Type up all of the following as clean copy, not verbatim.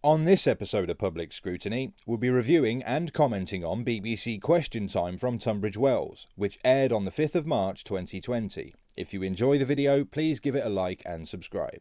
On this episode of Public Scrutiny, we'll be reviewing and commenting on BBC Question Time from Tunbridge Wells, which aired on the 5th of March 2020. If you enjoy the video, please give it a like and subscribe.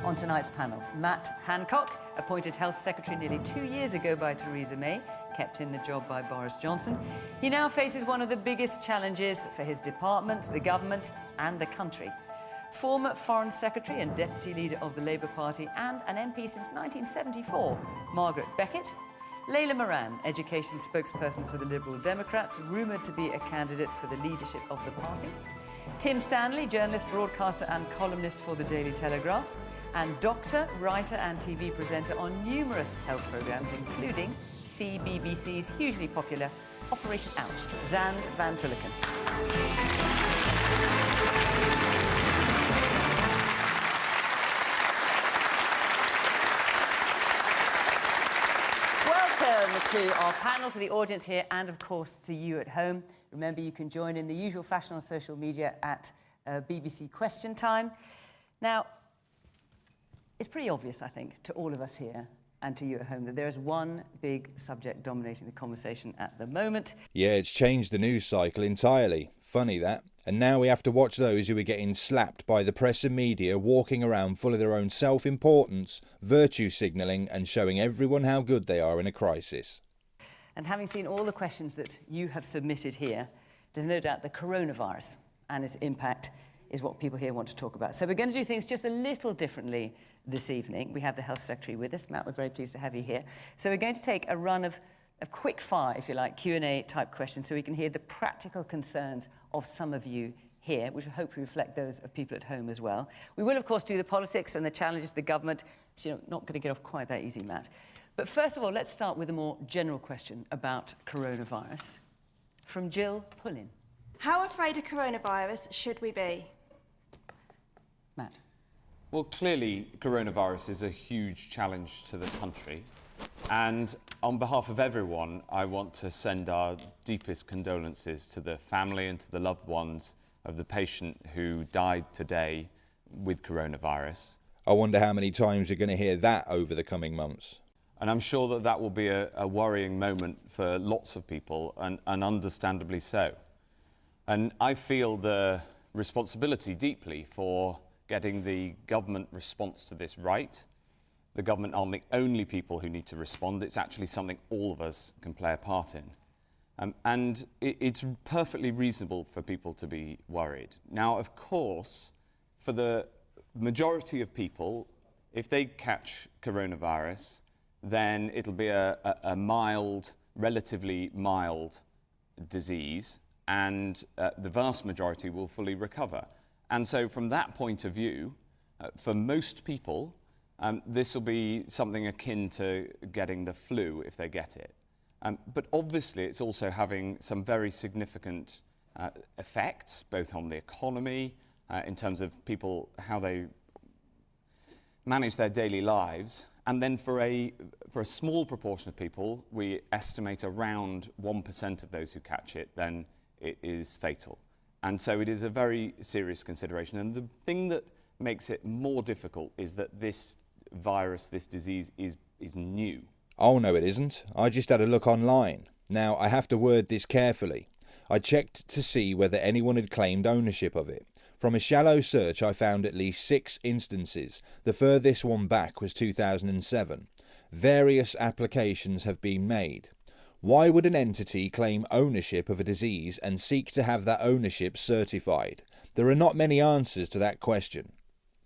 On tonight's panel, Matt Hancock, appointed Health Secretary nearly 2 years ago by Theresa May, kept in the job by Boris Johnson. He now faces one of the biggest challenges for his department, the government and the country. Former Foreign Secretary and Deputy Leader of the Labour Party and an MP since 1974, Margaret Beckett. Layla Moran, Education spokesperson for the Liberal Democrats, rumoured to be a candidate for the leadership of the party. Tim Stanley, journalist, broadcaster and columnist for the Daily Telegraph. And doctor, writer and TV presenter on numerous health programmes, including CBBC's hugely popular Operation Ouch, Zand van Tulleken. Welcome to our panel, to the audience here and, of course, to you at home. Remember, you can join in the usual fashion on social media at BBC Question Time. Now, it's pretty obvious, I think, to all of us here and to you at home that there is one big subject dominating the conversation at the moment. Yeah, it's changed the news cycle entirely. Funny that. And now we have to watch those who are getting slapped by the press and media walking around full of their own self-importance, virtue signalling and showing everyone how good they are in a crisis. And having seen all the questions that you have submitted here, there's no doubt the coronavirus and its impact is what people here want to talk about. So we're going to do things just a little differently this evening. We have the Health Secretary with us. Matt, we're very pleased to have you here. So we're going to take a run of a quick fire, if you like, Q&A type questions so we can hear the practical concerns of some of you here, which will hopefully reflect those of people at home as well. We will, of course, do the politics and the challenges of the government. So, not going to get off quite that easy, Matt. But first of all, let's start with a more general question about coronavirus. From Jill Pullin. How afraid of coronavirus should we be? Matt. Well, clearly, coronavirus is a huge challenge to the country. And on behalf of everyone, I want to send our deepest condolences to the family and to the loved ones of the patient who died today with coronavirus. I wonder how many times you're going to hear that over the coming months. And I'm sure that that will be a worrying moment for lots of people, and understandably so. And I feel the responsibility deeply for getting the government response to this right. The government aren't the only people who need to respond. It's actually something all of us can play a part in. And it's perfectly reasonable for people to be worried. Now, of course, for the majority of people, if they catch coronavirus, then it'll be a mild, relatively mild disease, and the vast majority will fully recover. And so from that point of view, for most people, this will be something akin to getting the flu if they get it. But obviously it's also having some very significant effects, both on the economy, in terms of people, how they manage their daily lives. And then for a small proportion of people, we estimate around 1% of those who catch it, then it is fatal. And so it is a very serious consideration. And the thing that makes it more difficult is that this virus, this disease, is new. Oh no, it isn't. I just had a look online. Now, I have to word this carefully. I checked to see whether anyone had claimed ownership of it. From a shallow search, I found at least 6 instances. The furthest one back was 2007. Various applications have been made. Why would an entity claim ownership of a disease and seek to have that ownership certified? There are not many answers to that question.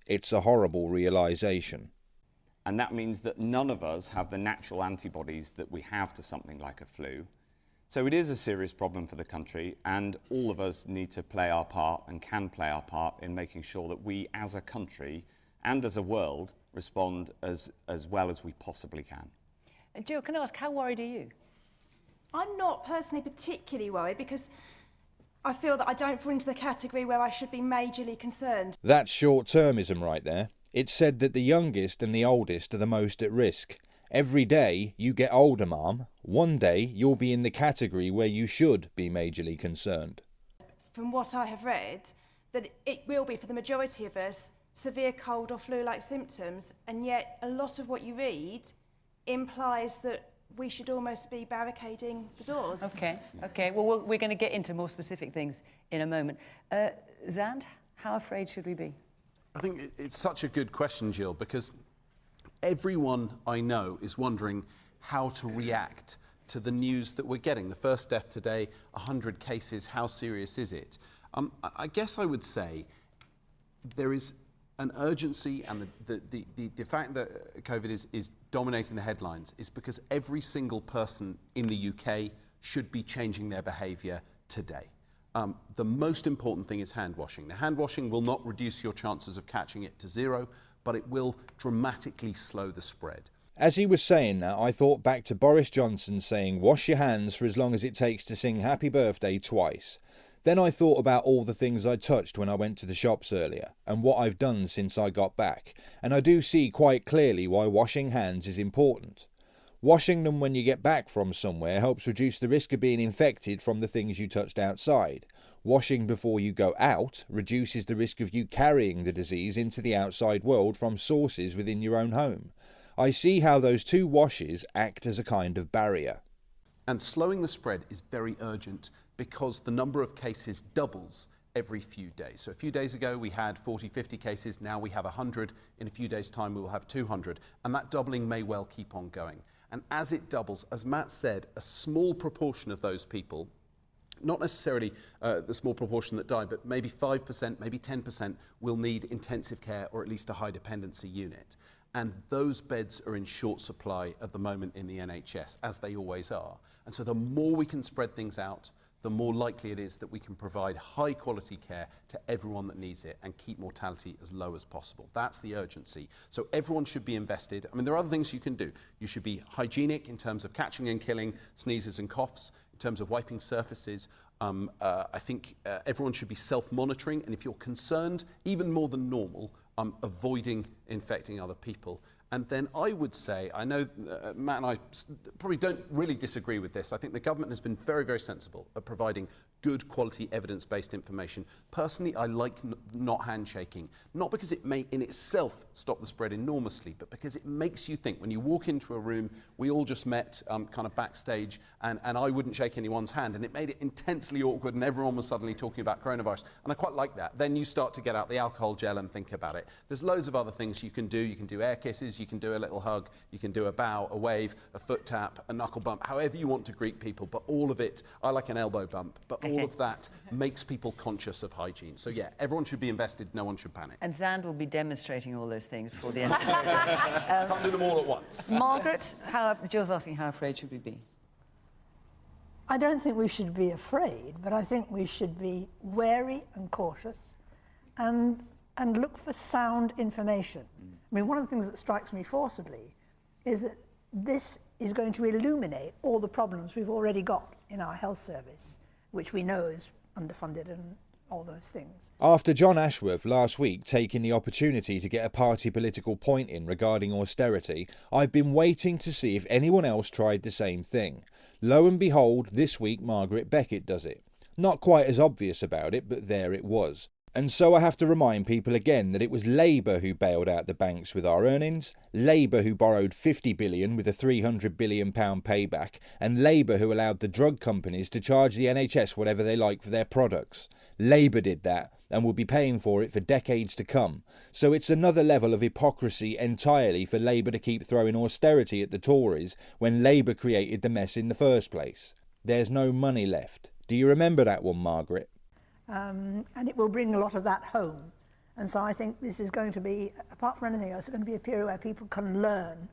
It's a horrible realisation. And that means that none of us have the natural antibodies that we have to something like a flu. So it is a serious problem for the country, and all of us need to play our part and can play our part in making sure that we as a country and as a world respond as well as we possibly can. And Jill, can I ask, how worried are you? I'm not personally particularly worried because I feel that I don't fall into the category where I should be majorly concerned. That's short-termism right there. It's said that the youngest and the oldest are the most at risk. Every day you get older, Ma'am. One day you'll be in the category where you should be majorly concerned. From what I have read, that it will be, for the majority of us, severe cold or flu-like symptoms, and yet a lot of what you read implies that we should almost be barricading the doors. Okay. Well, we're going to get into more specific things in a moment. Zand, how afraid should we be? I think it's such a good question, Jill, because everyone I know is wondering how to react to the news that we're getting. The first death today, 100 cases, how serious is it? I guess I would say there is an urgency, and the fact that COVID is dominating the headlines is because every single person in the UK should be changing their behaviour today. The most important thing is hand washing. Now, hand washing will not reduce your chances of catching it to zero, but it will dramatically slow the spread. As he was saying that, I thought back to Boris Johnson saying, "Wash your hands for as long as it takes to sing Happy Birthday twice." Then I thought about all the things I touched when I went to the shops earlier, and what I've done since I got back, and I do see quite clearly why washing hands is important. Washing them when you get back from somewhere helps reduce the risk of being infected from the things you touched outside. Washing before you go out reduces the risk of you carrying the disease into the outside world from sources within your own home. I see how those two washes act as a kind of barrier. And slowing the spread is very urgent because the number of cases doubles every few days. So a few days ago we had 40, 50 cases, now we have 100. In a few days' time we will have 200, and that doubling may well keep on going. And as it doubles, as Matt said, a small proportion of those people, not necessarily the small proportion that die, but maybe 5%, maybe 10% will need intensive care or at least a high dependency unit. And those beds are in short supply at the moment in the NHS, as they always are. And so the more we can spread things out, the more likely it is that we can provide high quality care to everyone that needs it and keep mortality as low as possible. That's the urgency. So everyone should be invested. I mean, there are other things you can do. You should be hygienic in terms of catching and killing sneezes and coughs, in terms of wiping surfaces. I think everyone should be self-monitoring, and if you're concerned, even more than normal, avoiding infecting other people. And then I would say, I know Matt and I probably don't really disagree with this. I think the government has been very, very sensible at providing good quality evidence-based information. Personally, I like not handshaking, not because it may in itself stop the spread enormously, but because it makes you think. When you walk into a room, we all just met kind of backstage, and I wouldn't shake anyone's hand, and it made it intensely awkward, and everyone was suddenly talking about coronavirus, and I quite like that. Then you start to get out the alcohol gel and think about it. There's loads of other things you can do. You can do air kisses, you can do a little hug, you can do a bow, a wave, a foot tap, a knuckle bump, however you want to greet people, but all of it, I like an elbow bump, but all of that makes people conscious of hygiene. So yeah, everyone should be invested, no one should panic. And Zand will be demonstrating all those things before the end. Can't do them all at once. Margaret, Jill's asking how afraid should we be? I don't think we should be afraid, but I think we should be wary and cautious and look for sound information. I mean, one of the things that strikes me forcibly is that this is going to illuminate all the problems we've already got in our health service, which we know is underfunded and all those things. After John Ashworth last week taking the opportunity to get a party political point in regarding austerity, I've been waiting to see if anyone else tried the same thing. Lo and behold, this week Margaret Beckett does it. Not quite as obvious about it, but there it was. And so I have to remind people again that it was Labour who bailed out the banks with our earnings, Labour who borrowed 50 billion with a £300 billion payback, and Labour who allowed the drug companies to charge the NHS whatever they like for their products. Labour did that and will be paying for it for decades to come. So it's another level of hypocrisy entirely for Labour to keep throwing austerity at the Tories when Labour created the mess in the first place. There's no money left. Do you remember that one, Margaret? And it will bring a lot of that home. And so I think this is going to be, apart from anything else, it's going to be a period where people can learn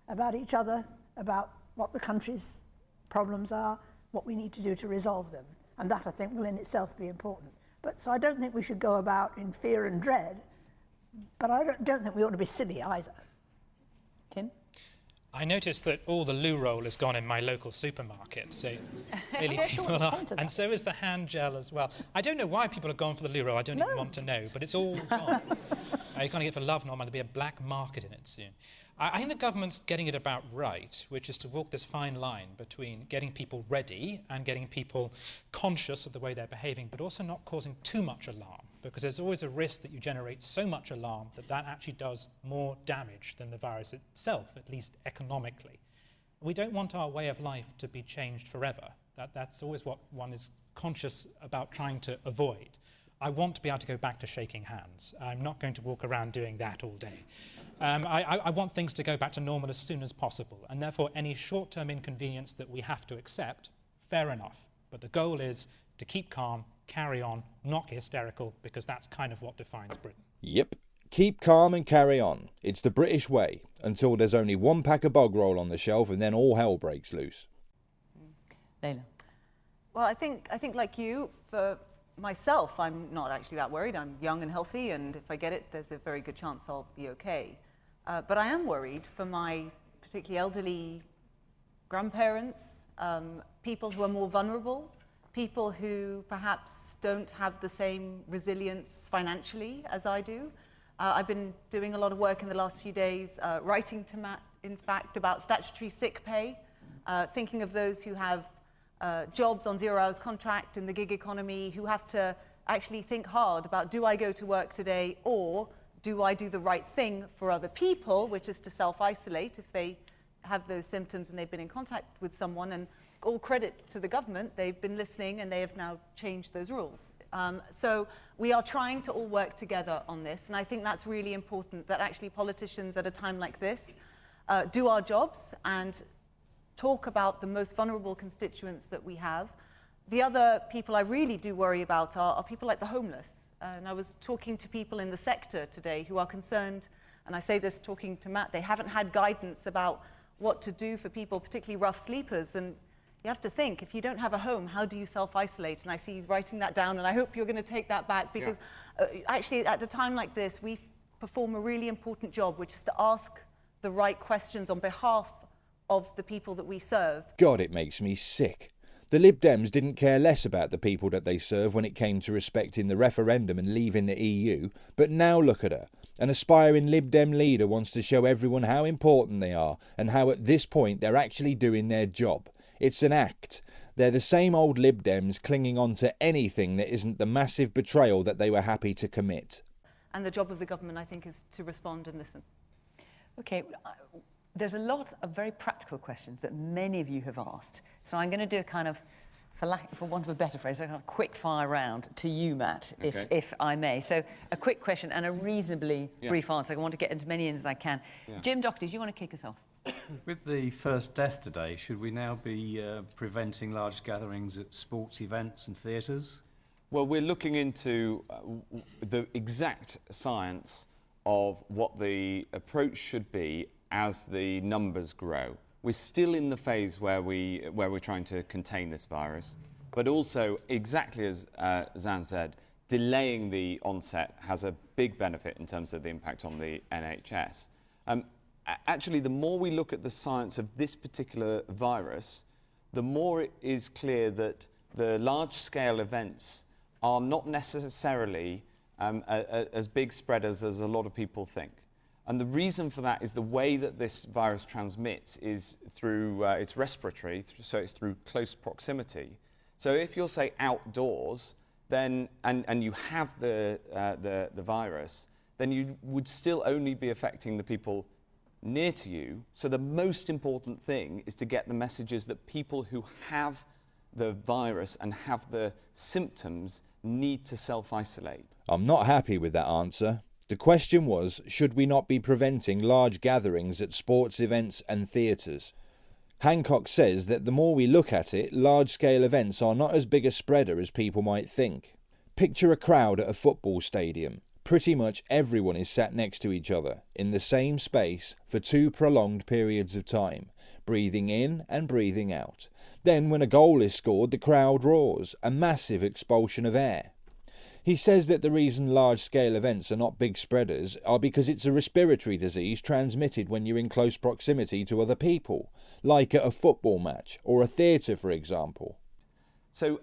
about each other, about what the country's problems are, what we need to do to resolve them. And that, I think, will in itself be important. But so I don't think we should go about in fear and dread, but I don't think we ought to be silly either. Tim? I noticed that all the loo roll is gone in my local supermarket, so really people are, and so is the hand gel as well. I don't know why people have gone for the loo roll, I don't even want to know, but it's all gone. You can't get it for love nor money, there'll be a black market in it soon. I think the government's getting it about right, which is to walk this fine line between getting people ready and getting people conscious of the way they're behaving, but also not causing too much alarm, because there's always a risk that you generate so much alarm that that actually does more damage than the virus itself, at least economically. We don't want our way of life to be changed forever. That's always what one is conscious about trying to avoid. I want to be able to go back to shaking hands. I'm not going to walk around doing that all day. I want things to go back to normal as soon as possible, and therefore any short-term inconvenience that we have to accept, fair enough. But the goal is to keep calm, carry on, not get hysterical, because that's kind of what defines Britain. Yep. Keep calm and carry on. It's the British way, until there's only one pack of bog roll on the shelf and then all hell breaks loose. Leila. Well, I think like you, for myself, I'm not actually that worried. I'm young and healthy, and if I get it, there's a very good chance I'll be okay. But I am worried for my particularly elderly grandparents, people who are more vulnerable, people who perhaps don't have the same resilience financially as I do. I've been doing a lot of work in the last few days, writing to Matt, in fact, about statutory sick pay, thinking of those who have jobs on 0 hours contract in the gig economy, who have to actually think hard about, do I go to work today, or do I do the right thing for other people, which is to self-isolate if they have those symptoms and they've been in contact with someone. And all credit to the government, they've been listening and they have now changed those rules. So we are trying to all work together on this, and I think that's really important, that actually politicians at a time like this do our jobs and talk about the most vulnerable constituents that we have. The other people I really do worry about are people like the homeless. And I was talking to people in the sector today who are concerned, and I say this talking to Matt, they haven't had guidance about what to do for people, particularly rough sleepers. And you have to think, if you don't have a home, how do you self-isolate? And I see he's writing that down, and I hope you're going to take that back, because actually at a time like this, we perform a really important job, which is to ask the right questions on behalf of the people that we serve. God, it makes me sick. The Lib Dems didn't care less about the people that they serve when it came to respecting the referendum and leaving the EU, but now look at her. An aspiring Lib Dem leader wants to show everyone how important they are and how at this point they're actually doing their job. It's an act. They're the same old Lib Dems clinging on to anything that isn't the massive betrayal that they were happy to commit. And the job of the government, I think, is to respond and listen. Okay, there's a lot of very practical questions that many of you have asked. So I'm going to do a kind of, for want of a better phrase, a kind of quick fire round to you, Matt, if I may. So a quick question and a reasonably brief answer. I want to get as many in as I can. Jim Doherty, do you want to kick us off? With the first death today, should we now be preventing large gatherings at sports events and theatres? Well, we're looking into the exact science of what the approach should be as the numbers grow. We're still in the phase where we're trying to contain this virus, but also, exactly as Zan said, delaying the onset has a big benefit in terms of the impact on the NHS. Actually, the more we look at the science of this particular virus, the more it is clear that the large-scale events are not necessarily as big spreaders as a lot of people think. And the reason for that is the way that this virus transmits is through, it's respiratory, so it's through close proximity. So if you're, say, outdoors, then, and you have the virus, then you would still only be affecting the people near to you. So the most important thing is to get the messages that people who have the virus and have the symptoms need to self-isolate. I'm not happy with that answer. The question was, should we not be preventing large gatherings at sports events and theatres? Hancock says that the more we look at it, large-scale events are not as big a spreader as people might think. Picture a crowd at a football stadium. Pretty much everyone is sat next to each other, in the same space, for 2 prolonged periods of time, breathing in and breathing out. Then when a goal is scored, the crowd roars, a massive expulsion of air. He says that the reason large-scale events are not big spreaders are because it's a respiratory disease transmitted when you're in close proximity to other people, like at a football match or a theatre, for example. So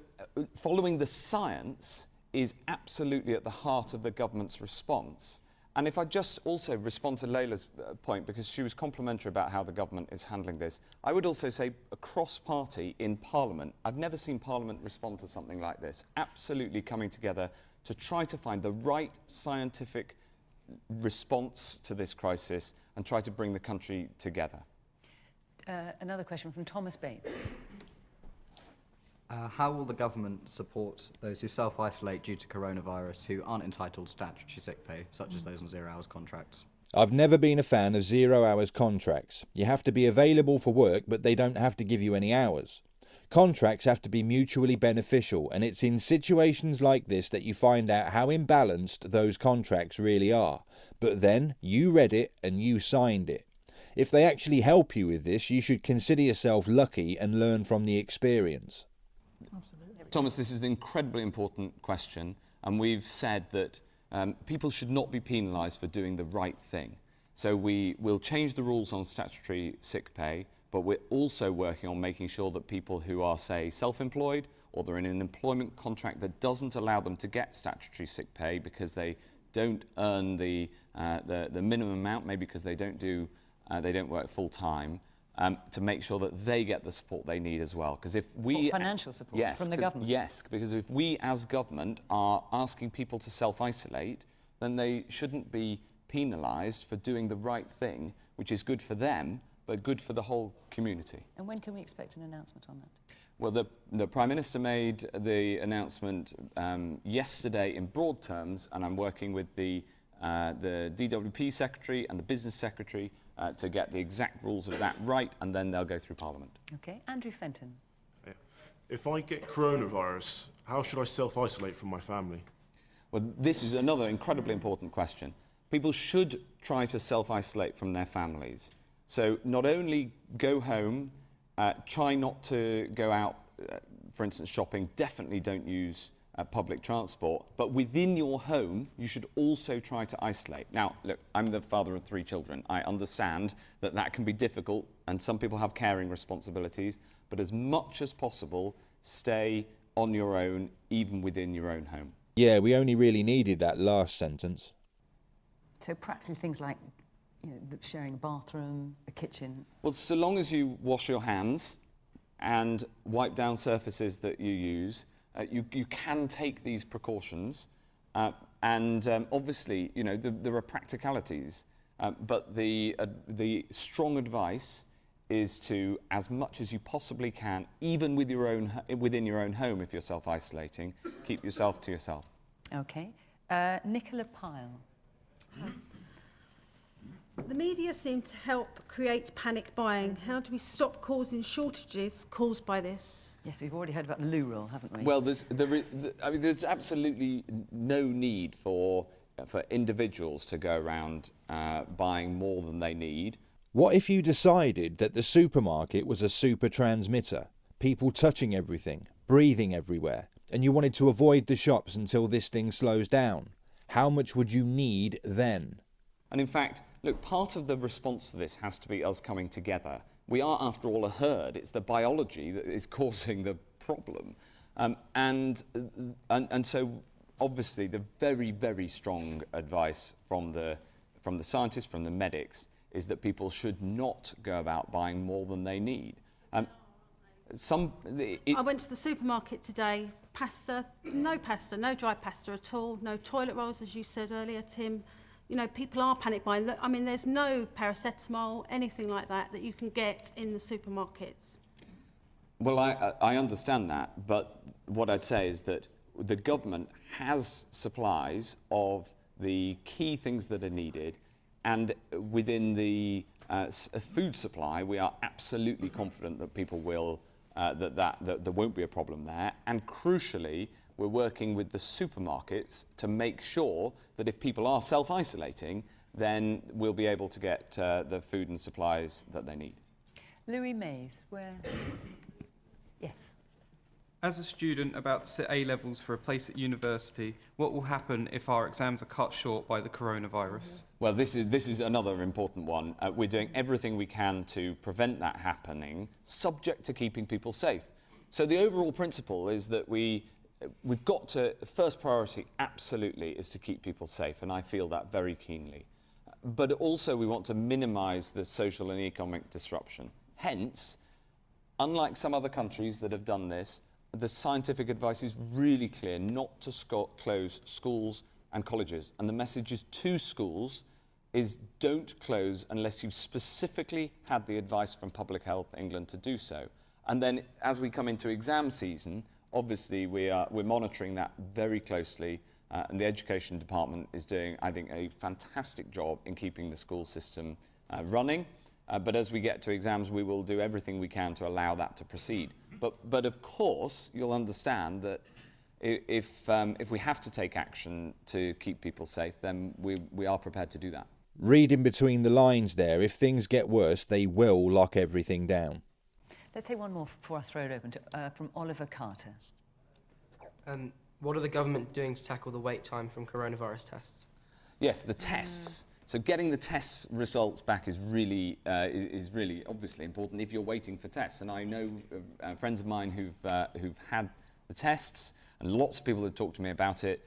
following the science is absolutely at the heart of the government's response. And if I just also respond to Layla's point, because she was complimentary about how the government is handling this, I would also say across party in Parliament, I've never seen Parliament respond to something like this, absolutely coming together to try to find the right scientific response to this crisis and try to bring the country together. Another question from Thomas Bates. How will the government support those who self-isolate due to coronavirus who aren't entitled to statutory sick pay, such as those on 0 hours contracts? I've never been a fan of 0 hours contracts. You have to be available for work, but they don't have to give you any hours. Contracts have to be mutually beneficial, and it's in situations like this that you find out how imbalanced those contracts really are. But then, you read it and you signed it. If they actually help you with this, you should consider yourself lucky and learn from the experience. Absolutely. Thomas, this is an incredibly important question, and we've said that people should not be penalised for doing the right thing. So we will change the rules on statutory sick pay, but we're also working on making sure that people who are, say, self-employed, or they're in an employment contract that doesn't allow them to get statutory sick pay because they don't earn the minimum amount, maybe because they don't work full time, to make sure that they get the support they need as well. Because if we financial support from the government. Yes, because if we as government are asking people to self-isolate, then they shouldn't be penalised for doing the right thing, which is good for them, but good for the whole community. And when can we expect an announcement on that? Well, the Prime Minister made the announcement yesterday in broad terms, and I'm working with the DWP Secretary and the Business Secretary to get the exact rules of that right, and then they'll go through Parliament. Okay, Andrew Fenton. Yeah. If I get coronavirus, how should I self-isolate from my family? Well, this is another incredibly important question. People should try to self-isolate from their families. So not only go home, try not to go out, for instance, shopping, definitely don't use public transport, but within your home, you should also try to isolate. Now, look, I'm the father of 3 children. I understand that that can be difficult, and some people have caring responsibilities, but as much as possible, stay on your own, even within your own home. Yeah, we only really needed that last sentence. So practically things like sharing a bathroom, a kitchen. Well, so long as you wash your hands and wipe down surfaces that you use, you can take these precautions, and obviously, there are practicalities, but the strong advice is to, as much as you possibly can, even within your own home, if you're self-isolating, keep yourself to yourself. Okay. Nicola Pyle. The media seem to help create panic buying. How do we stop causing shortages caused by this? Yes, we've already heard about the loo roll, haven't we? Well, there's absolutely no need for individuals to go around buying more than they need. What if you decided that the supermarket was a super transmitter, people touching everything, breathing everywhere, and you wanted to avoid the shops until this thing slows down? How much would you need then? And in fact, look, part of the response to this has to be us coming together. We are, after all, a herd. It's the biology that is causing the problem. And so, obviously, the very, very strong advice from the scientists, from the medics, is that people should not go about buying more than they need. I went to the supermarket today. No dry pasta at all, no toilet rolls, as you said earlier, Tim. People are panic buying. I mean, there's no paracetamol, anything like that you can get in the supermarkets. Well, I understand that, but what I'd say is that the government has supplies of the key things that are needed, and within the food supply, we are absolutely confident that people will, that there won't be a problem there, and crucially, we're working with the supermarkets to make sure that if people are self-isolating, then we'll be able to get the food and supplies that they need. Louis Mays, where? Yes. As a student about to sit A-levels for a place at university, what will happen if our exams are cut short by the coronavirus? Well, this is another important one. We're doing everything we can to prevent that happening, subject to keeping people safe. So the overall principle is that we we've got to, first priority absolutely is to keep people safe, and I feel that very keenly. But also we want to minimise the social and economic disruption. Hence, unlike some other countries that have done this, the scientific advice is really clear not to close schools and colleges. And the message to schools is don't close unless you've specifically had the advice from Public Health England to do so. And then as we come into exam season, obviously we're monitoring that very closely. And the Education Department is doing, I think, a fantastic job in keeping the school system running. But as we get to exams, we will do everything we can to allow that to proceed. But of course, you'll understand that if we have to take action to keep people safe, then we are prepared to do that. Reading between the lines there, if things get worse, they will lock everything down. Let's take one more before I throw it open to, from Oliver Carter. What are the government doing to tackle the wait time from coronavirus tests? Yes, the tests. So getting the test results back is really obviously important if you're waiting for tests. And I know friends of mine who've had the tests, and lots of people have talked to me about it.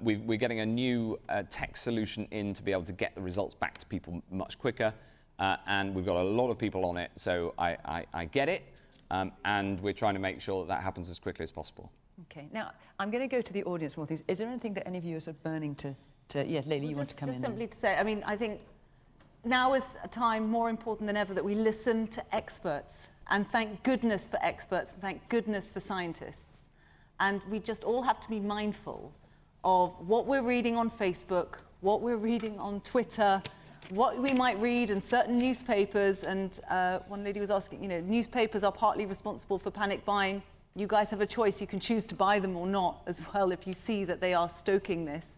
We're getting a new tech solution in to be able to get the results back to people much quicker. And we've got a lot of people on it, so I get it. And we're trying to make sure that happens as quickly as possible. Okay, now I'm going to go to the audience for more things. Is there anything that any of you are sort of burning to yes, Leila, you want to come in? Just simply to say, I mean, I think now is a time more important than ever that we listen to experts. And thank goodness for experts, and thank goodness for scientists. And we just all have to be mindful of what we're reading on Facebook, what we're reading on Twitter, what we might read in certain newspapers. And one lady was asking, you know, newspapers are partly responsible for panic buying. You guys have a choice. You can choose to buy them or not as well if you see that they are stoking this.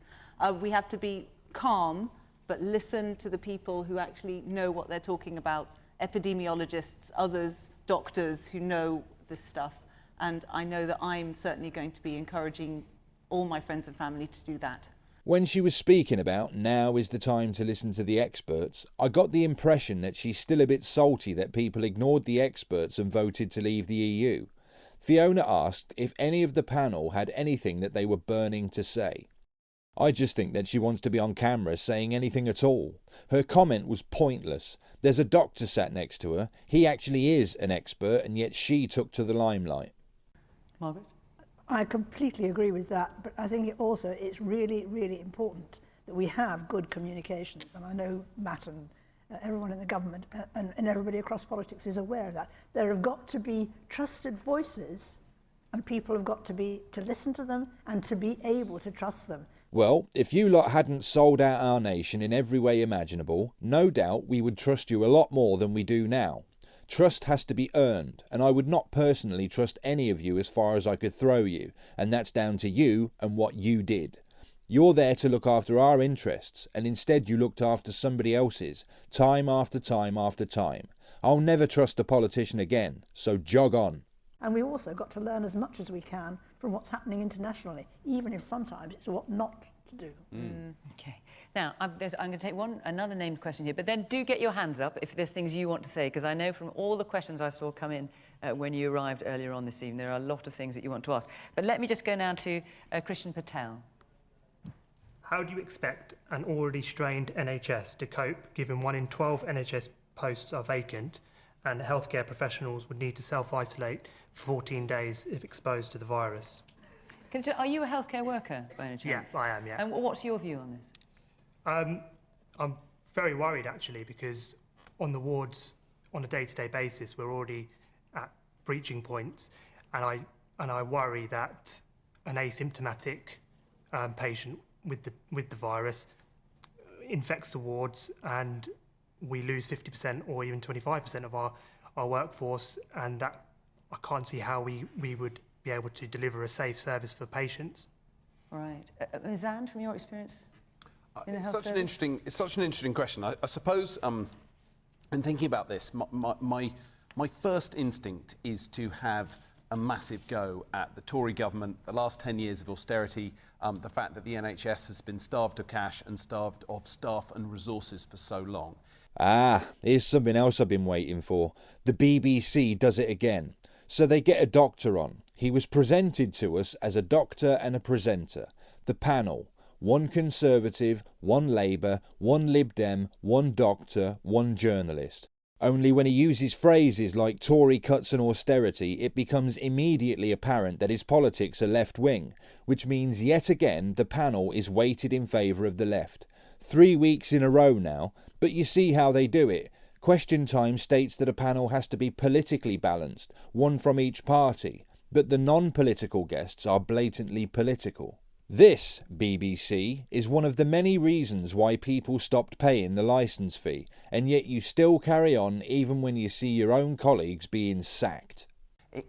We have to be calm, but listen to the people who actually know what they're talking about. Epidemiologists, others, doctors who know this stuff. And I know that I'm certainly going to be encouraging all my friends and family to do that. When she was speaking about now is the time to listen to the experts, I got the impression that she's still a bit salty that people ignored the experts and voted to leave the EU. Fiona asked if any of the panel had anything that they were burning to say. I just think that she wants to be on camera saying anything at all. Her comment was pointless. There's a doctor sat next to her. He actually is an expert, and yet she took to the limelight. Margaret? I completely agree with that, but I think it's really, really important that we have good communications. And I know Matt and everyone in the government and everybody across politics is aware of that. There have got to be trusted voices, and people have got to listen to them and to be able to trust them. Well, if you lot hadn't sold out our nation in every way imaginable, no doubt we would trust you a lot more than we do now. Trust has to be earned, and I would not personally trust any of you as far as I could throw you, and that's down to you and what you did. You're there to look after our interests, and instead you looked after somebody else's, time after time after time. I'll never trust a politician again, so jog on. And we've also got to learn as much as we can from what's happening internationally, even if sometimes it's what not to do. Okay. Now, I'm going to take another named question here, but then do get your hands up if there's things you want to say, because I know from all the questions I saw come in when you arrived earlier on this evening, there are a lot of things that you want to ask. But let me just go now to Christian Patel. How do you expect an already strained NHS to cope, given 1 in 12 NHS posts are vacant, and healthcare professionals would need to self-isolate for 14 days if exposed to the virus? Are you a healthcare worker, by any chance? Yes, I am, yeah. And what's your view on this? I'm very worried, actually, because on the wards, on a day-to-day basis, we're already at breaching points, and I worry that an asymptomatic patient with the virus infects the wards, and we lose 50% or even 25% of our workforce, and that I can't see how we would be able to deliver a safe service for patients. All right. Ms. Anne, from your experience in the health service? It's such an interesting question. I suppose, in thinking about this, my first instinct is to have a massive go at the Tory government, the last 10 years of austerity, the fact that the NHS has been starved of cash and starved of staff and resources for so long. Ah, here's something else I've been waiting for. The BBC does it again. So they get a doctor on. He was presented to us as a doctor and a presenter. The panel: one Conservative, one Labour, one Lib Dem, one doctor, one journalist. Only when he uses phrases like Tory cuts and austerity, it becomes immediately apparent that his politics are left-wing, which means yet again the panel is weighted in favour of the left. 3 weeks in a row now, but you see how they do it. Question Time states that a panel has to be politically balanced, one from each party, but the non-political guests are blatantly political. This, BBC, is one of the many reasons why people stopped paying the licence fee, and yet you still carry on even when you see your own colleagues being sacked.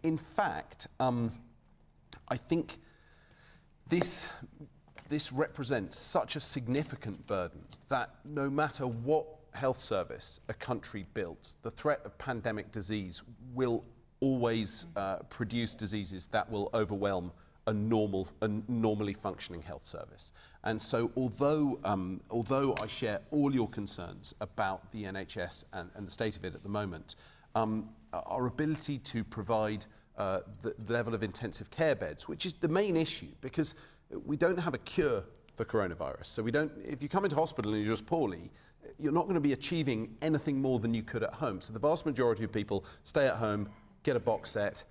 In fact, I think this represents such a significant burden that no matter what health service a country built, the threat of pandemic disease will always produce diseases that will overwhelm a normally functioning health service. And so although I share all your concerns about the NHS and the state of it at the moment, our ability to provide the level of intensive care beds, which is the main issue, because we don't have a cure for coronavirus. So if you come into hospital and you're just poorly, you're not going to be achieving anything more than you could at home. So the vast majority of people stay at home, get a box set,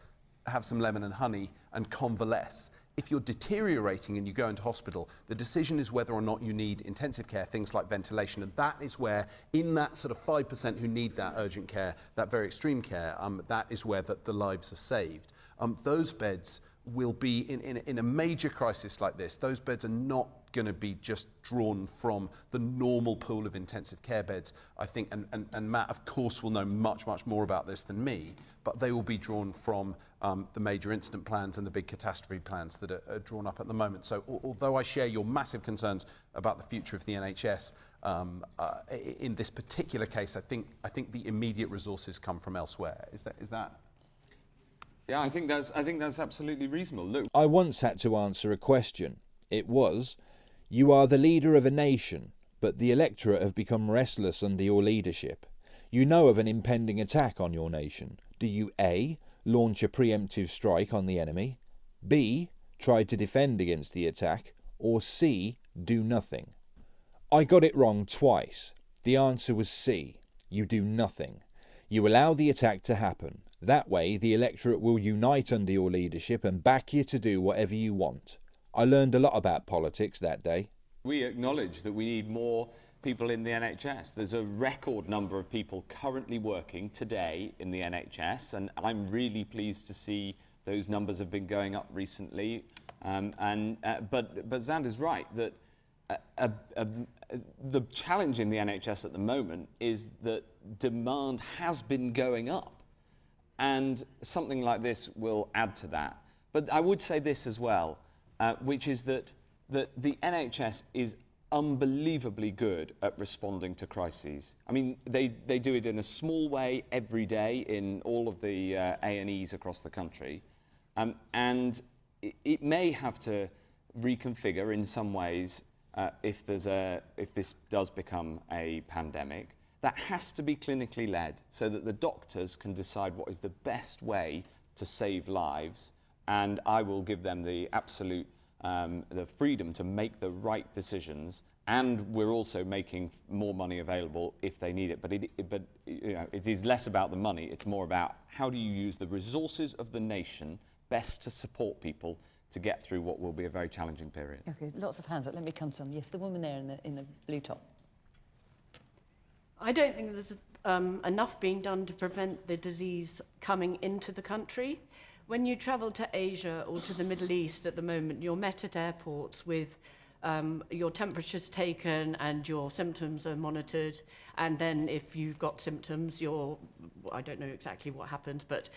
have some lemon and honey, and convalesce. If you're deteriorating and you go into hospital, the decision is whether or not you need intensive care, things like ventilation, and that is where, in that sort of 5% who need that urgent care, that very extreme care, that is where the lives are saved. Those beds will be, in a major crisis like this, those beds are not going to be just drawn from the normal pool of intensive care beds. I think, and Matt, of course, will know much, much more about this than me, but they will be drawn from the major incident plans and the big catastrophe plans that are drawn up at the moment. So although I share your massive concerns about the future of the NHS, in this particular case, I think the immediate resources come from elsewhere. Is that? Yeah, I think that's absolutely reasonable. Look, I once had to answer a question. It was, you are the leader of a nation, but the electorate have become restless under your leadership. You know of an impending attack on your nation. Do you A, launch a preemptive strike on the enemy, B, try to defend against the attack, or C, do nothing? I got it wrong twice. The answer was C, you do nothing. You allow the attack to happen. That way, the electorate will unite under your leadership and back you to do whatever you want. I learned a lot about politics that day. We acknowledge that we need more people in the NHS. There's a record number of people currently working today in the NHS, and I'm really pleased to see those numbers have been going up recently. But Xander's right that the challenge in the NHS at the moment is that demand has been going up. And something like this will add to that. But I would say this as well, which is that the NHS is unbelievably good at responding to crises. I mean, they do it in a small way every day in all of the A&Es across the country. And it may have to reconfigure in some ways if this does become a pandemic. That has to be clinically led so that the doctors can decide what is the best way to save lives, and I will give them the absolute the freedom to make the right decisions, and we're also making more money available if they need it. But it is less about the money, it's more about how do you use the resources of the nation best to support people to get through what will be a very challenging period. Okay, lots of hands up. Let me come to some. Yes, the woman there in the blue top. I don't think there's enough being done to prevent the disease coming into the country. When you travel to Asia or to the Middle East at the moment, you're met at airports with your temperature's taken and your symptoms are monitored. And then if you've got symptoms, I don't know exactly what happens, but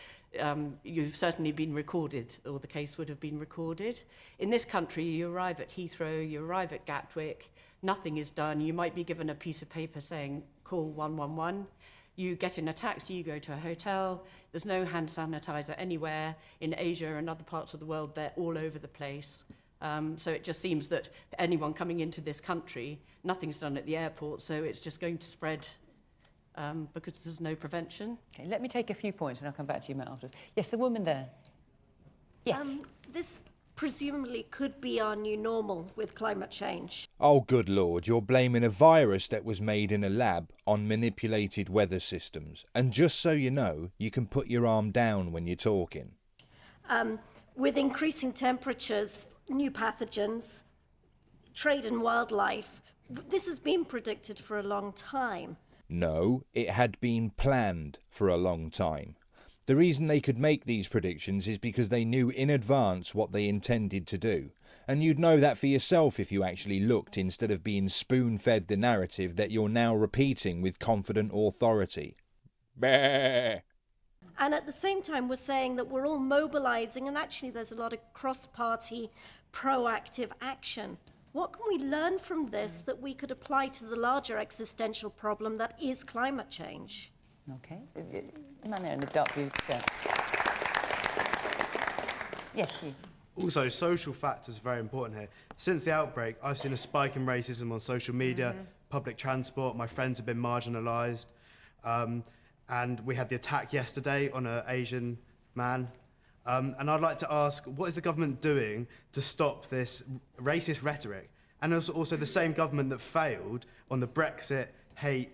you've certainly been recorded, or the case would have been recorded. In this country, you arrive at Heathrow, you arrive at Gatwick, nothing is done. You might be given a piece of paper saying, call 111. You get in a taxi, you go to a hotel. There's no hand sanitizer anywhere. In Asia and other parts of the world, they're all over the place. So it just seems that anyone coming into this country, nothing's done at the airport, so it's just going to spread because there's no prevention. Okay, let me take a few points and I'll come back to you, Matt, afterwards. Yes, the woman there. Yes. This presumably could be our new normal with climate change. Oh, good Lord, you're blaming a virus that was made in a lab on manipulated weather systems. And just so you know, you can put your arm down when you're talking. With increasing temperatures, new pathogens, trade in wildlife, this has been predicted for a long time. No, it had been planned for a long time. The reason they could make these predictions is because they knew in advance what they intended to do. And you'd know that for yourself if you actually looked, instead of being spoon-fed the narrative that you're now repeating with confident authority. Bah! And at the same time, we're saying that we're all mobilising, and actually there's a lot of cross-party proactive action. What can we learn from this that we could apply to the larger existential problem that is climate change? Okay. The man there in the dark blue shirt. Yes, you. Also, social factors are very important here. Since the outbreak, I've seen a spike in racism on social media, public transport. My friends have been marginalised. And we had the attack yesterday on an Asian man. And I'd like to ask, what is the government doing to stop this racist rhetoric? And also the same government that failed on the Brexit hate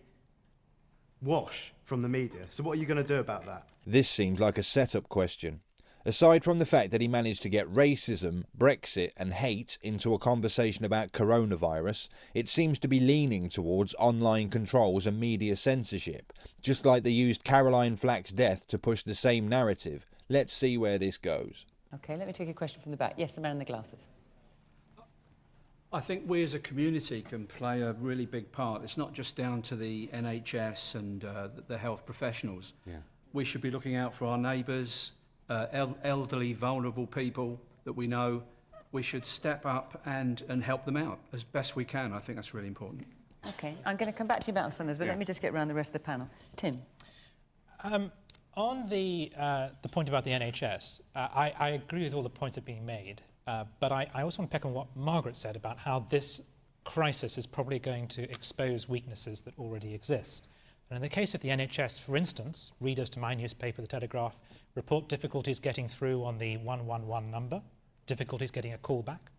wash from the media. So what are you going to do about that? This seemed like a setup question. Aside from the fact that he managed to get racism, Brexit and hate into a conversation about coronavirus, it seems to be leaning towards online controls and media censorship, just like they used Caroline Flack's death to push the same narrative. Let's see where this goes. Okay, let me take a question from the back. Yes, the man in the glasses. I think we as a community can play a really big part. It's not just down to the NHS and the health professionals. Yeah. We should be looking out for our neighbours, elderly, vulnerable people that we know. We should step up and help them out as best we can. I think that's really important. Okay, I'm going to come back to you about Summers, but let me just get around the rest of the panel. Tim. On the point about the NHS, I agree with all the points that are being made, but I also want to pick on what Margaret said about how this crisis is probably going to expose weaknesses that already exist. And in the case of the NHS, for instance, readers to my newspaper, The Telegraph, report difficulties getting through on the 111 number, difficulties getting a call back.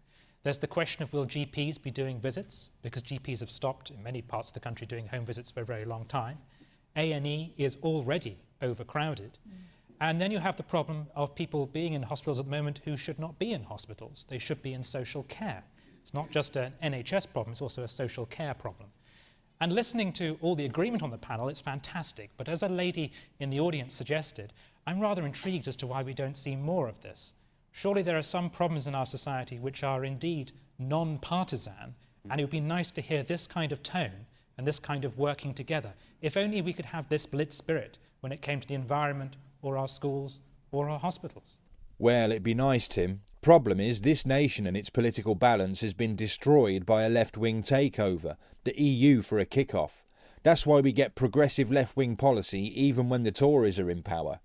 There's the question of will GPs be doing visits, because GPs have stopped in many parts of the country doing home visits for a very long time. A&E is already overcrowded. And then you have the problem of people being in hospitals at the moment who should not be in hospitals. They should be in social care. It's not just an NHS problem, it's also a social care problem. And listening to all the agreement on the panel, it's fantastic. But as a lady in the audience suggested, I'm rather intrigued as to why we don't see more of this. Surely there are some problems in our society which are indeed non-partisan, and it would be nice to hear this kind of tone and this kind of working together. If only we could have this blitz spirit when it came to the environment or our schools or our hospitals. Well, it'd be nice, Tim. Problem is, this nation and its political balance has been destroyed by a left-wing takeover, the EU for a kick-off. That's why we get progressive left-wing policy even when the Tories are in power.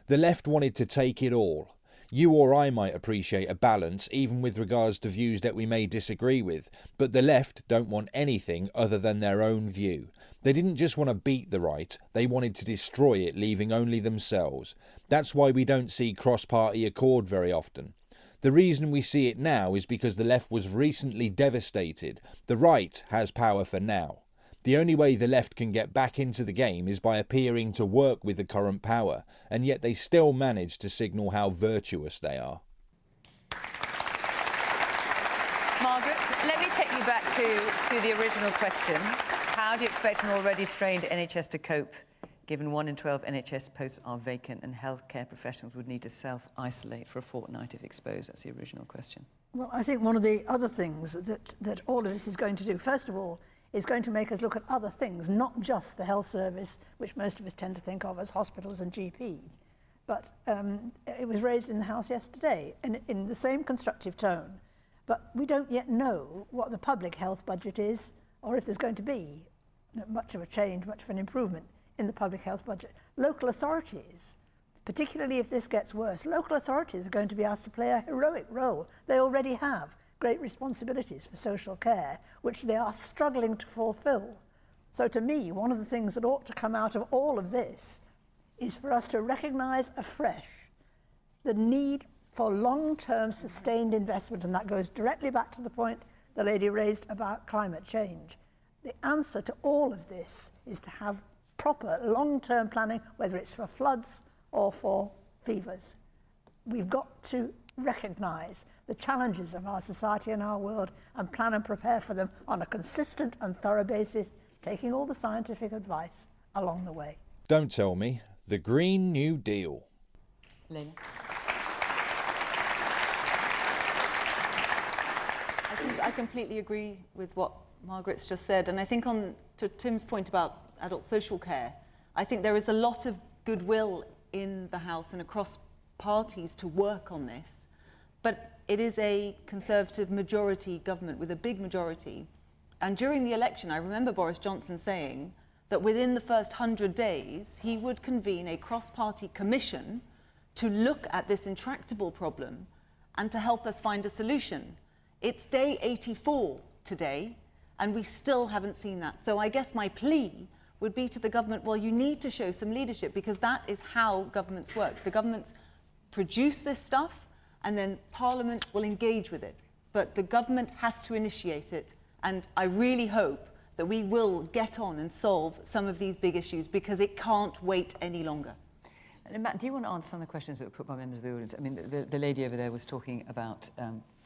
The left wanted to take it all. You or I might appreciate a balance even with regards to views that we may disagree with, but the left don't want anything other than their own view. They didn't just want to beat the right, they wanted to destroy it, leaving only themselves. That's why we don't see cross-party accord very often. The reason we see it now is because the left was recently devastated. The right has power for now. The only way the left can get back into the game is by appearing to work with the current power, and yet they still manage to signal how virtuous they are. Margaret, let me take you back to the original question. How do you expect an already strained NHS to cope, given 1 in 12 NHS posts are vacant and healthcare professionals would need to self-isolate for a fortnight if exposed? That's the original question. Well, I think one of the other things that all of this is going to do, first of all, is going to make us look at other things, not just the health service, which most of us tend to think of as hospitals and GPs. But it was raised in the House yesterday in the same constructive tone. But we don't yet know what the public health budget is, or if there's going to be much of a change, much of an improvement in the public health budget. Local authorities, particularly if this gets worse, local authorities are going to be asked to play a heroic role. They already have great responsibilities for social care, which they are struggling to fulfil. So to me, one of the things that ought to come out of all of this is for us to recognise afresh the need for long-term sustained investment, and that goes directly back to the point the lady raised about climate change. The answer to all of this is to have proper long-term planning, whether it's for floods or for fevers. We've got to recognise the challenges of our society and our world and plan and prepare for them on a consistent and thorough basis, taking all the scientific advice along the way. Don't tell me. The Green New Deal. Lynn. I completely agree with what Margaret's just said, and I think to Tim's point about adult social care, I think there is a lot of goodwill in the House and across parties to work on this, but it is a Conservative majority government with a big majority. And during the election, I remember Boris Johnson saying that within the first 100 days, he would convene a cross-party commission to look at this intractable problem and to help us find a solution. It's day 84 today, and we still haven't seen that. So I guess my plea would be to the government, well, you need to show some leadership, because that is how governments work. The governments produce this stuff, and then Parliament will engage with it. But the government has to initiate it, and I really hope that we will get on and solve some of these big issues, because it can't wait any longer. And Matt, do you want to answer some of the questions that were put by members of the audience? I mean, the lady over there was talking about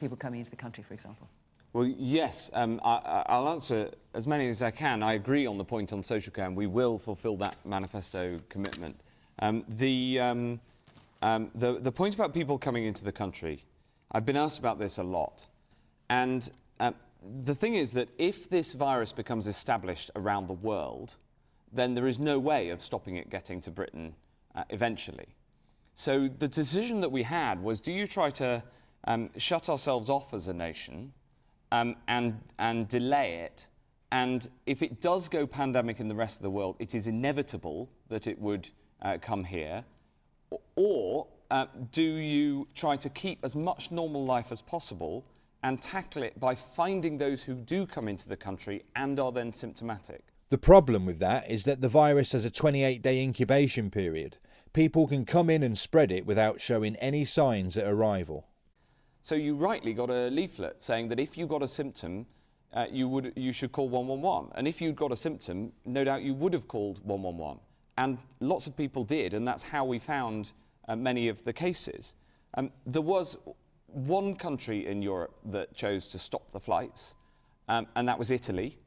people coming into the country, for example. Well, yes, I'll answer as many as I can. I agree on the point on social care, and we will fulfil that manifesto commitment. The point about people coming into the country, I've been asked about this a lot. And the thing is that if this virus becomes established around the world, then there is no way of stopping it getting to Britain eventually. So the decision that we had was, do you try to shut ourselves off as a nation and delay it? And if it does go pandemic in the rest of the world, it is inevitable that it would come here. Or do you try to keep as much normal life as possible and tackle it by finding those who do come into the country and are then symptomatic? The problem with that is that the virus has a 28-day incubation period. People can come in and spread it without showing any signs at arrival. So you rightly got a leaflet saying that if you got a symptom, you should call 111. And if you'd got a symptom, no doubt you would have called 111. And lots of people did, and that's how we found many of the cases. There was one country in Europe that chose to stop the flights, and that was Italy.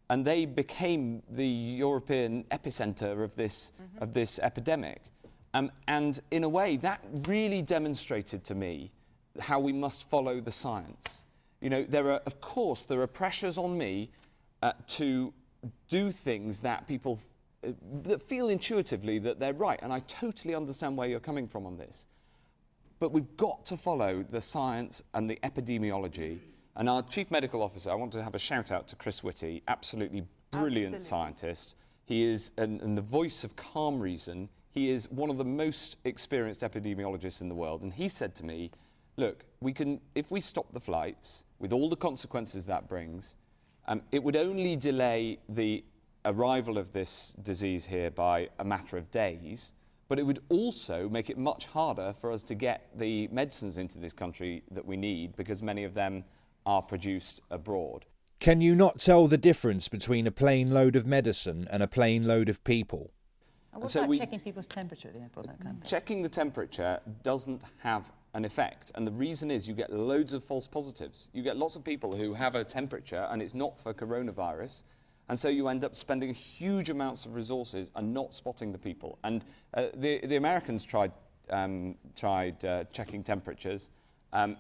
And they became the European epicenter of this epidemic. And in a way, that really demonstrated to me how we must follow the science. You know, there are pressures on me to do things that people that feel intuitively that they're right, and I totally understand where you're coming from on this. But we've got to follow the science and the epidemiology. And our Chief Medical Officer, I want to have a shout out to Chris Whitty, absolutely brilliant scientist. He is, and the voice of calm reason, he is one of the most experienced epidemiologists in the world. And he said to me, look, if we stop the flights, with all the consequences that brings, it would only delay the arrival of this disease here by a matter of days, but it would also make it much harder for us to get the medicines into this country that we need, because many of them are produced abroad. Can you not tell the difference between a plane load of medicine and a plane load of people? And what about checking people's temperature at the airport, that kind of thing? Checking the temperature doesn't have an effect, and the reason is you get loads of false positives. You get lots of people who have a temperature and it's not for coronavirus, and so you end up spending huge amounts of resources and not spotting the people. And the Americans tried checking temperatures.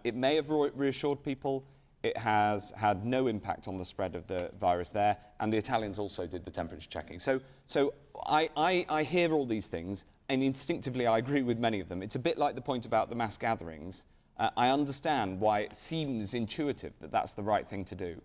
It may have reassured people. It has had no impact on the spread of the virus there, and the Italians also did the temperature checking. So I hear all these things, and instinctively I agree with many of them. It's a bit like the point about the mass gatherings. I understand why it seems intuitive that that's the right thing to do.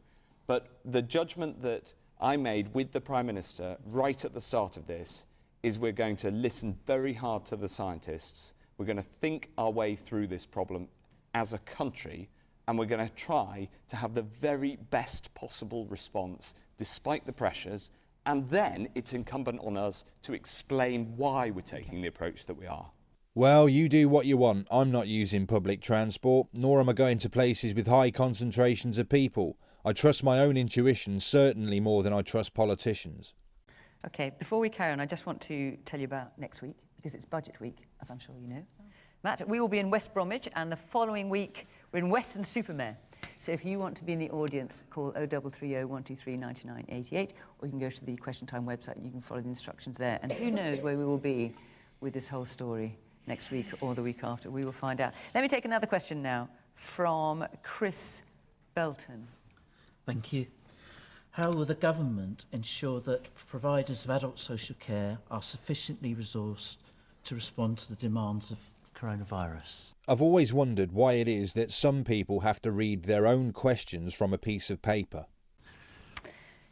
But the judgment that I made with the Prime Minister right at the start of this is we're going to listen very hard to the scientists. We're going to think our way through this problem as a country, and we're going to try to have the very best possible response, despite the pressures And then it's incumbent on us to explain why we're taking the approach that we are. Well, you do what you want. I'm not using public transport, nor am I going to places with high concentrations of people. I trust my own intuition certainly more than I trust politicians. OK, before we carry on, I just want to tell you about next week, because it's budget week, as I'm sure you know. Matt, we will be in West Bromwich, and the following week we're in Weston-super-Mare. So if you want to be in the audience, call 0330 123 9988, or you can go to the Question Time website and you can follow the instructions there. And who knows where we will be with this whole story next week or the week after. We will find out. Let me take another question now from Chris Belton. Thank you. How will the government ensure that providers of adult social care are sufficiently resourced to respond to the demands of coronavirus? I've always wondered why it is that some people have to read their own questions from a piece of paper.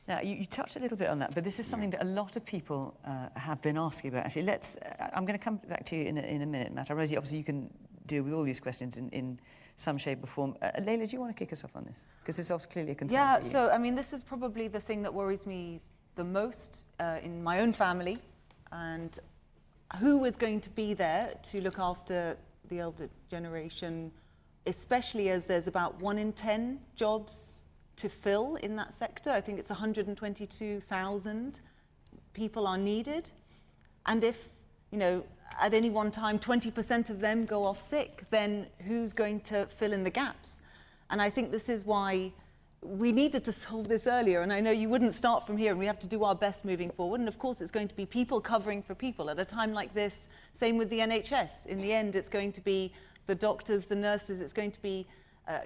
Now, you touched a little bit on that, but this is something that a lot of people have been asking about. Actually, I'm going to come back to you in a minute, Matt. Rosie, obviously you can deal with all these questions in some shape or form. Leila, do you want to kick us off on this? Because it's obviously clearly a concern for you. So, I mean, this is probably the thing that worries me the most in my own family, and who is going to be there to look after the elder generation, especially as there's about 1 in 10 jobs to fill in that sector. I think it's 122,000 people are needed. And if, you know, at any one time 20% of them go off sick, then who's going to fill in the gaps? And I think this is why we needed to solve this earlier. And I know you wouldn't start from here, and we have to do our best moving forward. And of course, it's going to be people covering for people at a time like this. Same with the NHS. In the end, it's going to be the doctors, the nurses, it's going to be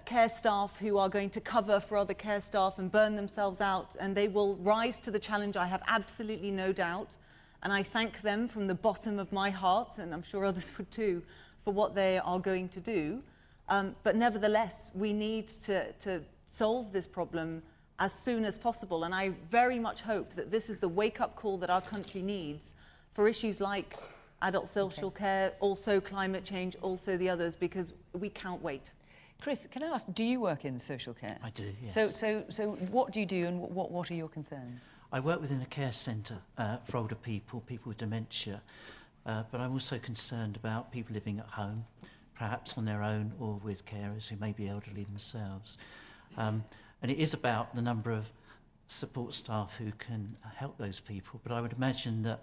care staff who are going to cover for other care staff and burn themselves out, and they will rise to the challenge, I have absolutely no doubt. And I thank them from the bottom of my heart, and I'm sure others would too, for what they are going to do. But nevertheless, we need to solve this problem as soon as possible. And I very much hope that this is the wake-up call that our country needs for issues like adult social care, also climate change, also the others, because we can't wait. Chris, can I ask, do you work in social care? I do, yes. So what do you do, and what are your concerns? I work within a care centre for older people with dementia, but I'm also concerned about people living at home, perhaps on their own or with carers who may be elderly themselves. And it is about the number of support staff who can help those people, but I would imagine that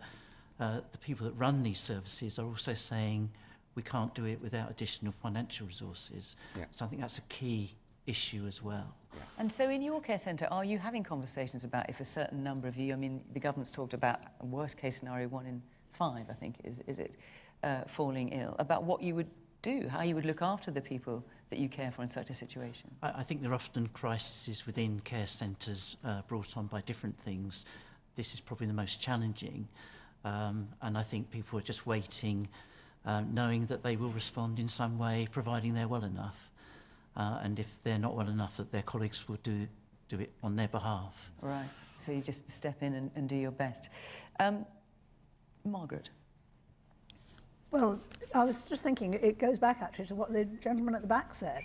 the people that run these services are also saying we can't do it without additional financial resources. Yeah. So I think that's a key issue as well. Yeah. And so in your care centre, are you having conversations about if a certain number of you, I mean, the government's talked about a worst case scenario, 1 in 5, I think, is it, falling ill, about what you would do, how you would look after the people that you care for in such a situation? I think there are often crises within care centres brought on by different things. This is probably the most challenging, and I think people are just waiting, knowing that they will respond in some way, providing they're well enough. And if they're not well enough, that their colleagues will do it on their behalf. Right, so you just step in and do your best. Margaret? Well, I was just thinking, it goes back actually to what the gentleman at the back said.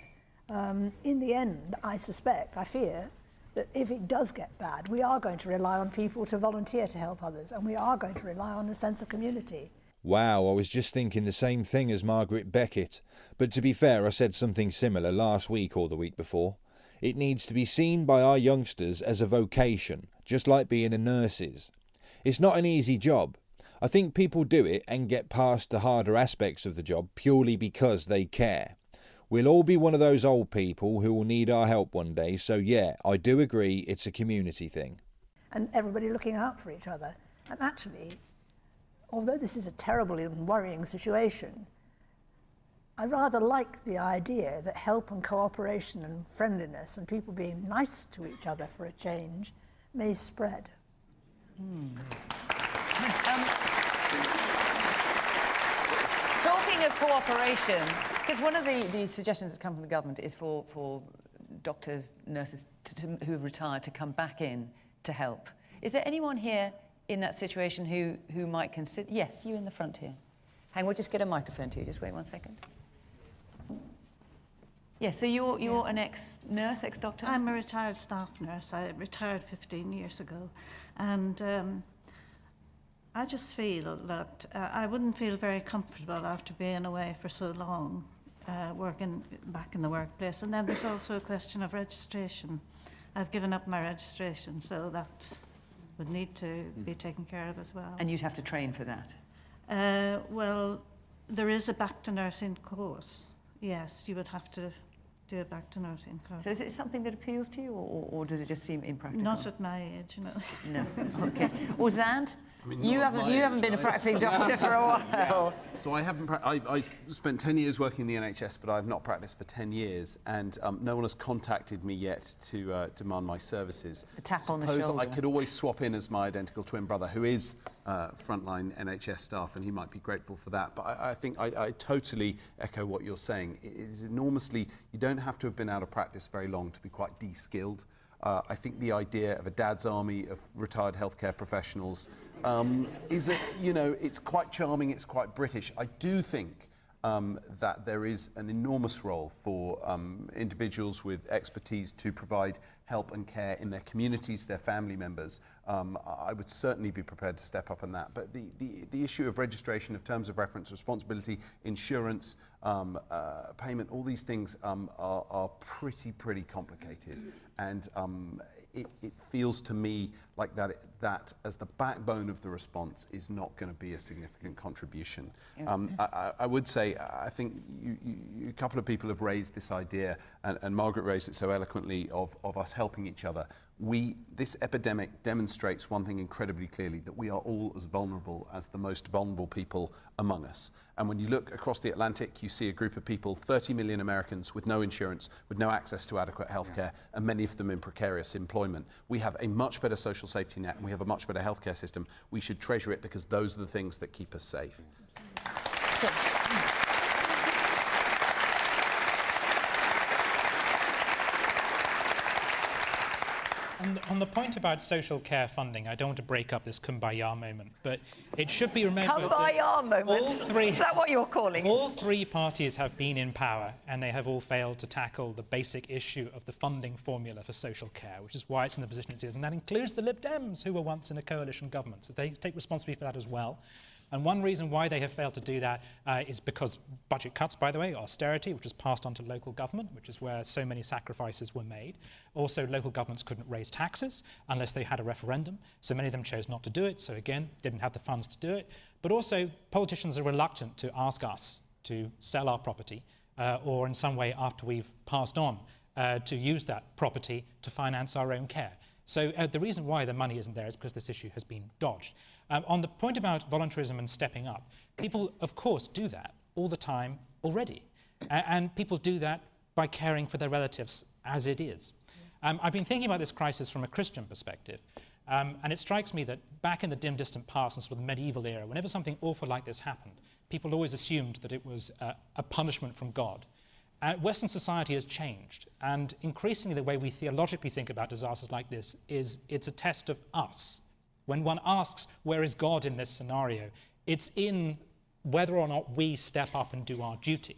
In the end, I fear, that if it does get bad, we are going to rely on people to volunteer to help others, and we are going to rely on a sense of community. Wow, I was just thinking the same thing as Margaret Beckett. But to be fair, I said something similar last week or the week before. It needs to be seen by our youngsters as a vocation, just like being a nurse is. It's not an easy job. I think people do it and get past the harder aspects of the job purely because they care. We'll all be one of those old people who will need our help one day, so yeah, I do agree it's a community thing. And everybody looking out for each other. And actually, although this is a terrible and worrying situation, I rather like the idea that help and cooperation and friendliness and people being nice to each other for a change may spread. Talking of cooperation, because one of the suggestions that's come from the government is for doctors, nurses who have retired to come back in to help. Is there anyone here in that situation who might consider... Yes, you in the front here. Hang on, we'll just get a microphone to you. Just wait 1 second. Yeah, so you're an ex-nurse, ex-doctor? I'm a retired staff nurse. I retired 15 years ago. And I just feel that I wouldn't feel very comfortable after being away for so long, working back in the workplace. And then there's also a question of registration. I've given up my registration, so that would need to be taken care of as well. And you'd have to train for that? Well, there is a back to nursing course. Yes, you would have to do a back to nursing course. So is it something that appeals to you, or does it just seem impractical? Not at my age, no. No, okay. Well, Zand, I mean, you haven't been a practicing doctor for a while. So I haven't. I spent 10 years working in the NHS, but I've not practiced for 10 years, and no one has contacted me yet to demand my services. A tap on the Suppose shoulder. I could always swap in as my identical twin brother, who is frontline NHS staff, and he might be grateful for that. But I think I totally echo what you're saying. It is enormously. You don't have to have been out of practice very long to be quite de-skilled. I think the idea of a dad's army of retired healthcare professionals is, it's quite charming, it's quite British. I do think that there is an enormous role for individuals with expertise to provide help and care in their communities, their family members. I would certainly be prepared to step up on that. But the issue of registration of terms of reference, responsibility, insurance, payment, all these things are pretty complicated. And it feels to me like that as the backbone of the response is not going to be a significant contribution. I would say, I think a couple of people have raised this idea, and Margaret raised it so eloquently, of us helping each other. This epidemic demonstrates one thing incredibly clearly, that we are all as vulnerable as the most vulnerable people among us. And when you look across the Atlantic, you see a group of people, 30 million Americans with no insurance, with no access to adequate healthcare, and many of them in precarious employment. We have a much better social safety net, and we have a much better healthcare system. We should treasure it, because those are the things that keep us safe. On the point about social care funding, I don't want to break up this kumbaya moment, but it should be remembered Kumbaya moment? Is that what you're calling it? All three parties have been in power, and they have all failed to tackle the basic issue of the funding formula for social care, which is why it's in the position it is. And that includes the Lib Dems, who were once in a coalition government. So they take responsibility for that as well. And one reason why they have failed to do that is because budget cuts, by the way, austerity, which was passed on to local government, which is where so many sacrifices were made. Also, local governments couldn't raise taxes unless they had a referendum, so many of them chose not to do it, so again, didn't have the funds to do it. But also, politicians are reluctant to ask us to sell our property or in some way after we've passed on to use that property to finance our own care. So the reason why the money isn't there is because this issue has been dodged. On the point about voluntarism and stepping up, people, of course, do that all the time already. And people do that by caring for their relatives as it is. I've been thinking about this crisis from a Christian perspective. And it strikes me that back in the dim, distant past, in sort of the medieval era, whenever something awful like this happened, people always assumed that it was a punishment from God. Western society has changed, and increasingly the way we theologically think about disasters like this is it's a test of us. When one asks, where is God in this scenario, it's in whether or not we step up and do our duty.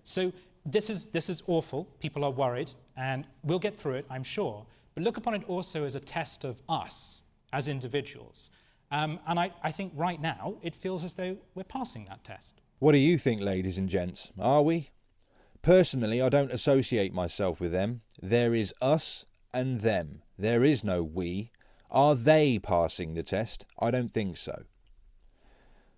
So this is awful, people are worried, and we'll get through it, I'm sure, but look upon it also as a test of us as individuals. And I think right now it feels as though we're passing that test. What do you think, ladies and gents? Are we? Personally, I don't associate myself with them. There is us and them. There is no we. Are they passing the test? I don't think so.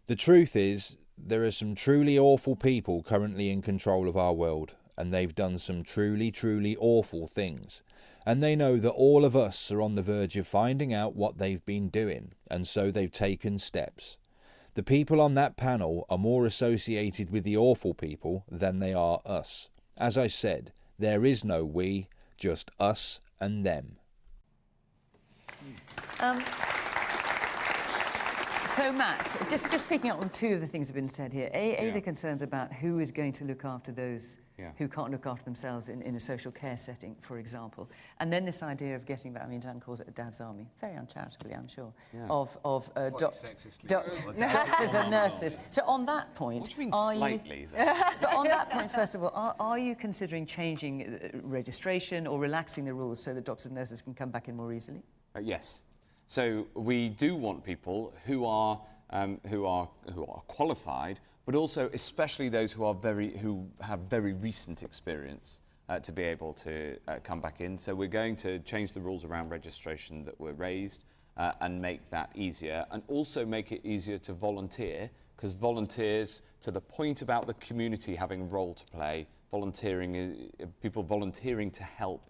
The truth is, there are some truly awful people currently in control of our world, and they've done some truly awful things. And they know that all of us are on the verge of finding out what they've been doing, and so they've taken steps. The people on that panel are more associated with the awful people than they are us. As I said, there is no we, just us and them. So, Matt, just picking up on two of the things that have been said here. The concerns about who is going to look after those who can't look after themselves in a social care setting, for example. And then this idea of getting back, I mean, Dan calls it a dad's army, very uncharitably, I'm sure, of doctors and nurses. So on that point, what do you mean are slightly? but on that point, first of all, are you considering changing registration or relaxing the rules so that doctors and nurses can come back in more easily? Yes. So we do want people who are qualified, but also especially those who have very recent experience to be able to come back in. So we're going to change the rules around registration that were raised and make that easier, and also make it easier to volunteer, because volunteers, to the point about the community having a role to play, people volunteering to help,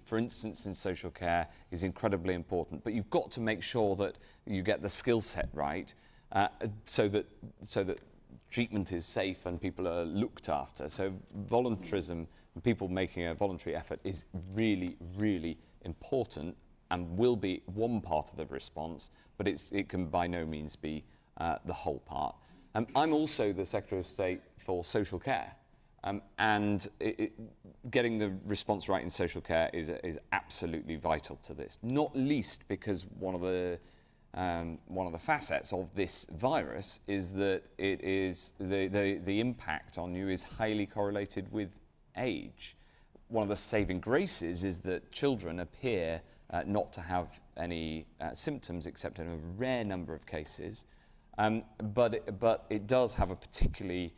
for instance in social care, is incredibly important. But you've got to make sure that you get the skill set right, so that treatment is safe and people are looked after. So voluntarism, people making a voluntary effort, is really, really important and will be one part of the response, but it can by no means be the whole part. I'm also the Secretary of State for social care, and getting the response right in social care is absolutely vital to this, not least because one of the facets of this virus is that it is the impact on you is highly correlated with age. One of the saving graces is that children appear not to have any symptoms except in a rare number of cases, but it does have a particularly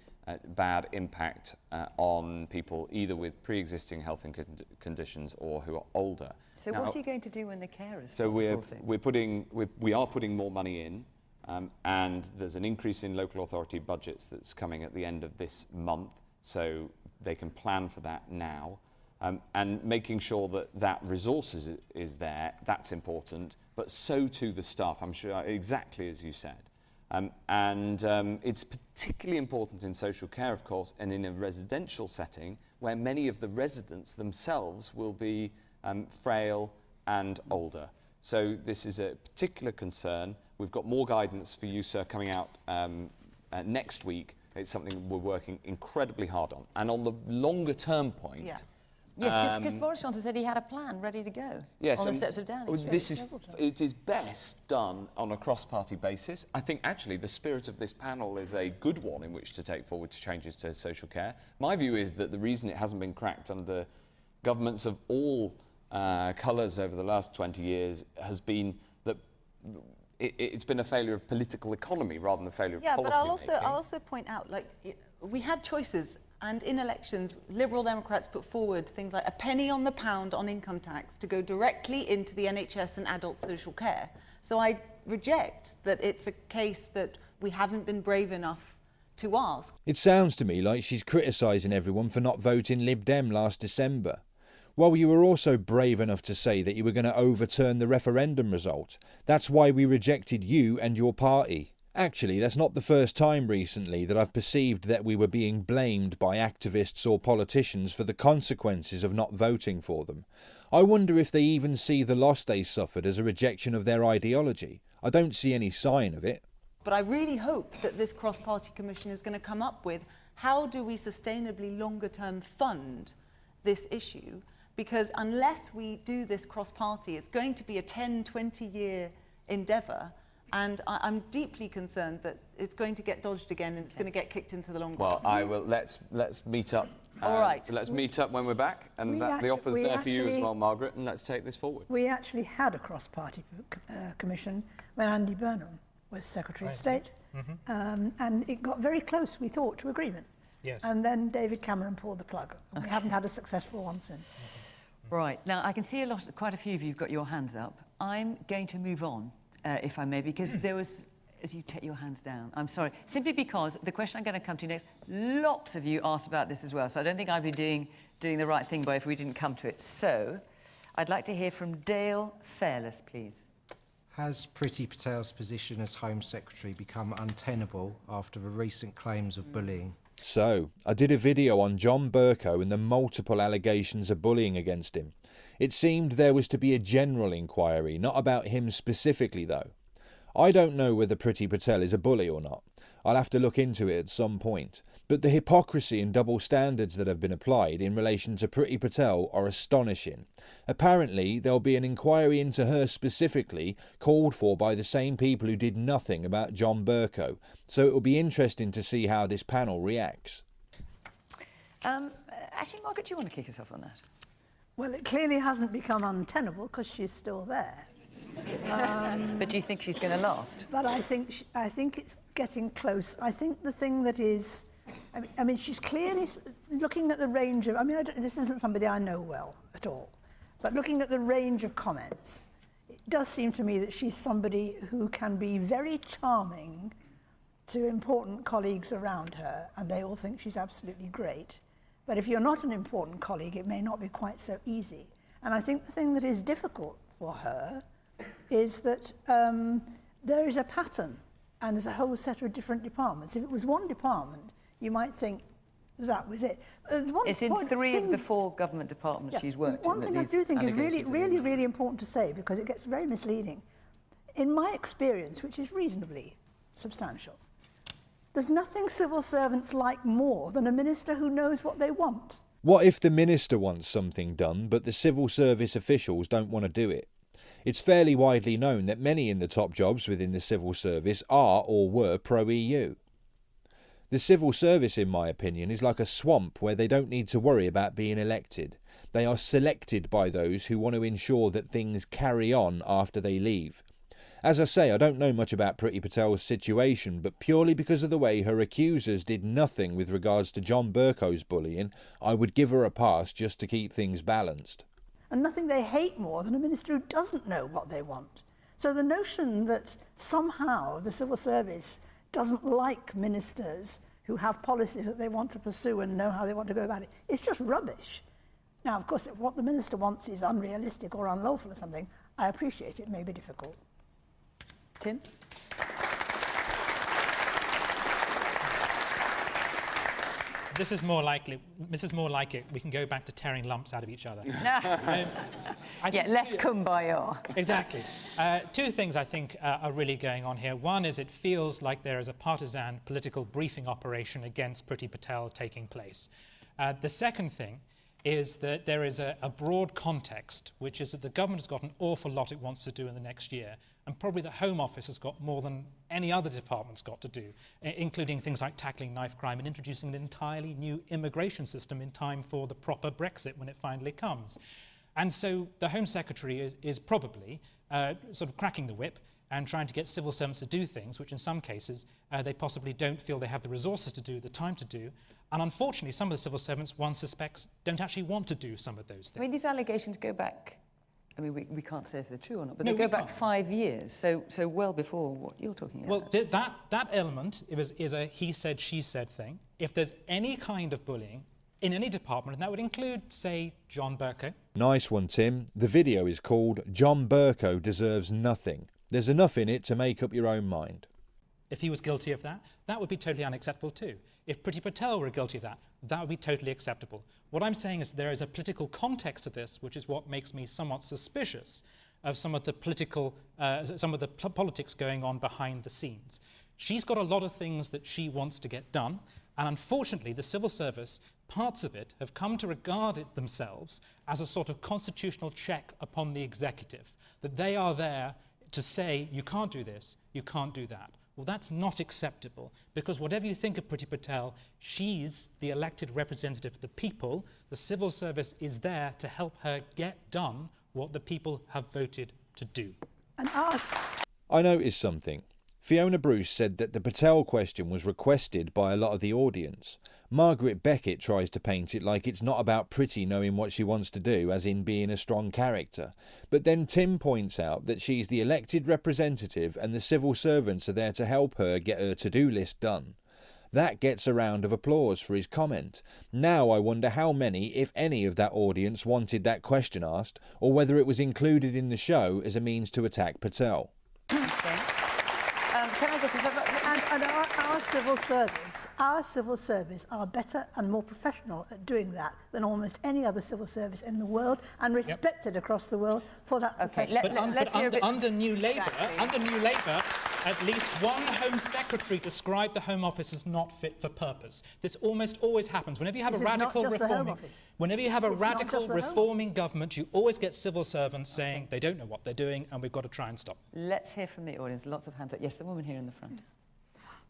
bad impact on people either with pre-existing health conditions or who are older. So now, what are you going to do when the carers So we are putting more money in, and there's an increase in local authority budgets that's coming at the end of this month, so they can plan for that now, and making sure that resource is there, that's important, but so too the staff, I'm sure, exactly as you said. It's particularly important in social care, of course, and in a residential setting where many of the residents themselves will be frail and older. So this is a particular concern. We've got more guidance for you, sir, coming out next week. It's something we're working incredibly hard on. And on the longer term point... Yeah. Yes, because Boris Johnson said he had a plan ready to go on the steps of Downing Street. It is best done on a cross-party basis. I think actually the spirit of this panel is a good one in which to take forward changes to social care. My view is that the reason it hasn't been cracked under governments of all colours over the last 20 years has been that it's been a failure of political economy rather than a failure of policy making. But I'll also point out, like, we had choices. And in elections, Liberal Democrats put forward things like a penny on the pound on income tax to go directly into the NHS and adult social care. So I reject that it's a case that we haven't been brave enough to ask. It sounds to me like she's criticising everyone for not voting Lib Dem last December. Well, you were also brave enough to say that you were going to overturn the referendum result. That's why we rejected you and your party. Actually, that's not the first time recently that I've perceived that we were being blamed by activists or politicians for the consequences of not voting for them. I wonder if they even see the loss they suffered as a rejection of their ideology. I don't see any sign of it. But I really hope that this cross-party commission is going to come up with how do we sustainably longer-term fund this issue? Because unless we do this cross-party, it's going to be a 10, 20-year endeavour. And I'm deeply concerned that it's going to get dodged again and it's going to get kicked into the long grass. Well, I will. Let's meet up. All right. Let's meet up when we're back, and the offer's there for you as well, Margaret. And let's take this forward. We actually had a cross-party commission when Andy Burnham was Secretary of State, and it got very close, we thought, to agreement. Yes. And then David Cameron pulled the plug, and we haven't had a successful one since. Right. Now, I can see quite a few of you have got your hands up. I'm going to move on. If I may, because there was, as you take your hands down, I'm sorry, simply because the question I'm going to come to next, lots of you asked about this as well, so I don't think I'd be doing the right thing by if we didn't come to it. So, I'd like to hear from Dale Fairless, please. Has Priti Patel's position as Home Secretary become untenable after the recent claims of bullying? So, I did a video on John Bercow and the multiple allegations of bullying against him. It seemed there was to be a general inquiry, not about him specifically though. I don't know whether Priti Patel is a bully or not. I'll have to look into it at some point. But the hypocrisy and double standards that have been applied in relation to Priti Patel are astonishing. Apparently, there'll be an inquiry into her specifically, called for by the same people who did nothing about John Bercow, so it will be interesting to see how this panel reacts. Actually, Margaret, do you want to kick us off on that? Well, it clearly hasn't become untenable because she's still there. But do you think she's going to last? But I think it's getting close. I think the thing that is, I mean, she's clearly looking at the range of. I mean, this isn't somebody I know well at all, but looking at the range of comments, it does seem to me that she's somebody who can be very charming to important colleagues around her, and they all think she's absolutely great. But if you're not an important colleague, it may not be quite so easy. And I think the thing that is difficult for her is that there is a pattern and there's a whole set of different departments. If it was one department, you might think that was it. It's in 3 of the 4 government departments she's worked in. One thing I do think is really important to say, because it gets very misleading. In my experience, which is reasonably substantial, there's nothing civil servants like more than a minister who knows what they want. What if the minister wants something done, but the civil service officials don't want to do it? It's fairly widely known that many in the top jobs within the civil service are or were pro-EU. The civil service, in my opinion, is like a swamp where they don't need to worry about being elected. They are selected by those who want to ensure that things carry on after they leave. As I say, I don't know much about Priti Patel's situation, but purely because of the way her accusers did nothing with regards to John Bercow's bullying, I would give her a pass just to keep things balanced. And nothing they hate more than a minister who doesn't know what they want. So the notion that somehow the civil service doesn't like ministers who have policies that they want to pursue and know how they want to go about it, it's just rubbish. Now, of course, if what the minister wants is unrealistic or unlawful or something, I appreciate it may be difficult. Tim? This is more like it. We can go back to tearing lumps out of each other. Less kumbaya. Exactly. 2 things I think are really going on here. One is it feels like there is a partisan political briefing operation against Priti Patel taking place. The second thing is that there is a broad context, which is that the government has got an awful lot it wants to do in the next year, and probably the Home Office has got more than any other department's got to do, including things like tackling knife crime and introducing an entirely new immigration system in time for the proper Brexit when it finally comes. And so the Home Secretary is probably sort of cracking the whip and trying to get civil servants to do things which in some cases they possibly don't feel they have the resources to do, the time to do. And unfortunately, some of the civil servants, one suspects, don't actually want to do some of those things. I mean, these allegations go back, I mean, we can't say if they're true or not, but they go back 5 years, so well before what you're talking about. Well, that element is a he said, she said thing. If there's any kind of bullying in any department, and that would include, say, John Bercow. Nice one, Tim. The video is called John Bercow Deserves Nothing. There's enough in it to make up your own mind. If he was guilty of that, that would be totally unacceptable too. If Priti Patel were guilty of that, that would be totally acceptable. What I'm saying is there is a political context to this, which is what makes me somewhat suspicious of some of the politics going on behind the scenes. She's got a lot of things that she wants to get done, and unfortunately the civil service, parts of it, have come to regard it themselves as a sort of constitutional check upon the executive, that they are there to say, you can't do this, you can't do that. Well, that's not acceptable, because whatever you think of Priti Patel, she's the elected representative of the people. The civil service is there to help her get done what the people have voted to do. And ask. I noticed something. Fiona Bruce said that the Patel question was requested by a lot of the audience. Margaret Beckett tries to paint it like it's not about Priti knowing what she wants to do, as in being a strong character. But then Tim points out that she's the elected representative and the civil servants are there to help her get her to-do list done. That gets a round of applause for his comment. Now I wonder how many, if any, of that audience wanted that question asked, or whether it was included in the show as a means to attack Patel. Can I just... And our civil service are better and more professional at doing that than almost any other civil service in the world, and respected across the world for that profession. But under New Labour, at least one Home Secretary described the Home Office as not fit for purpose. This almost always happens. Whenever you have This a is not radical just the Home reforming, Office. whenever you have a It's not radical just the Home reforming government, you always get civil servants saying they don't know what they're doing and we've got to try and stop. Let's hear from the audience. Lots of hands up. Yes, the woman here in the front.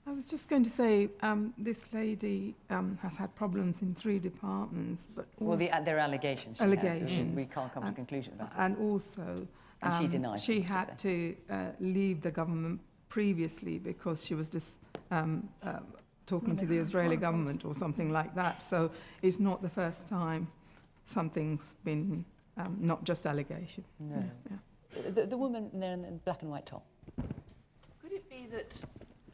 I was just going to say, this lady has had problems in 3 departments, but Well, there are allegations. Allegations. We can't come to a conclusion about it. And also, And she denies she them, had to leave the government previously because she was just talking to the Israeli government or something like that. So it's not the first time something's been not just allegation. No. Yeah. The woman there in the black and white top. Could it be that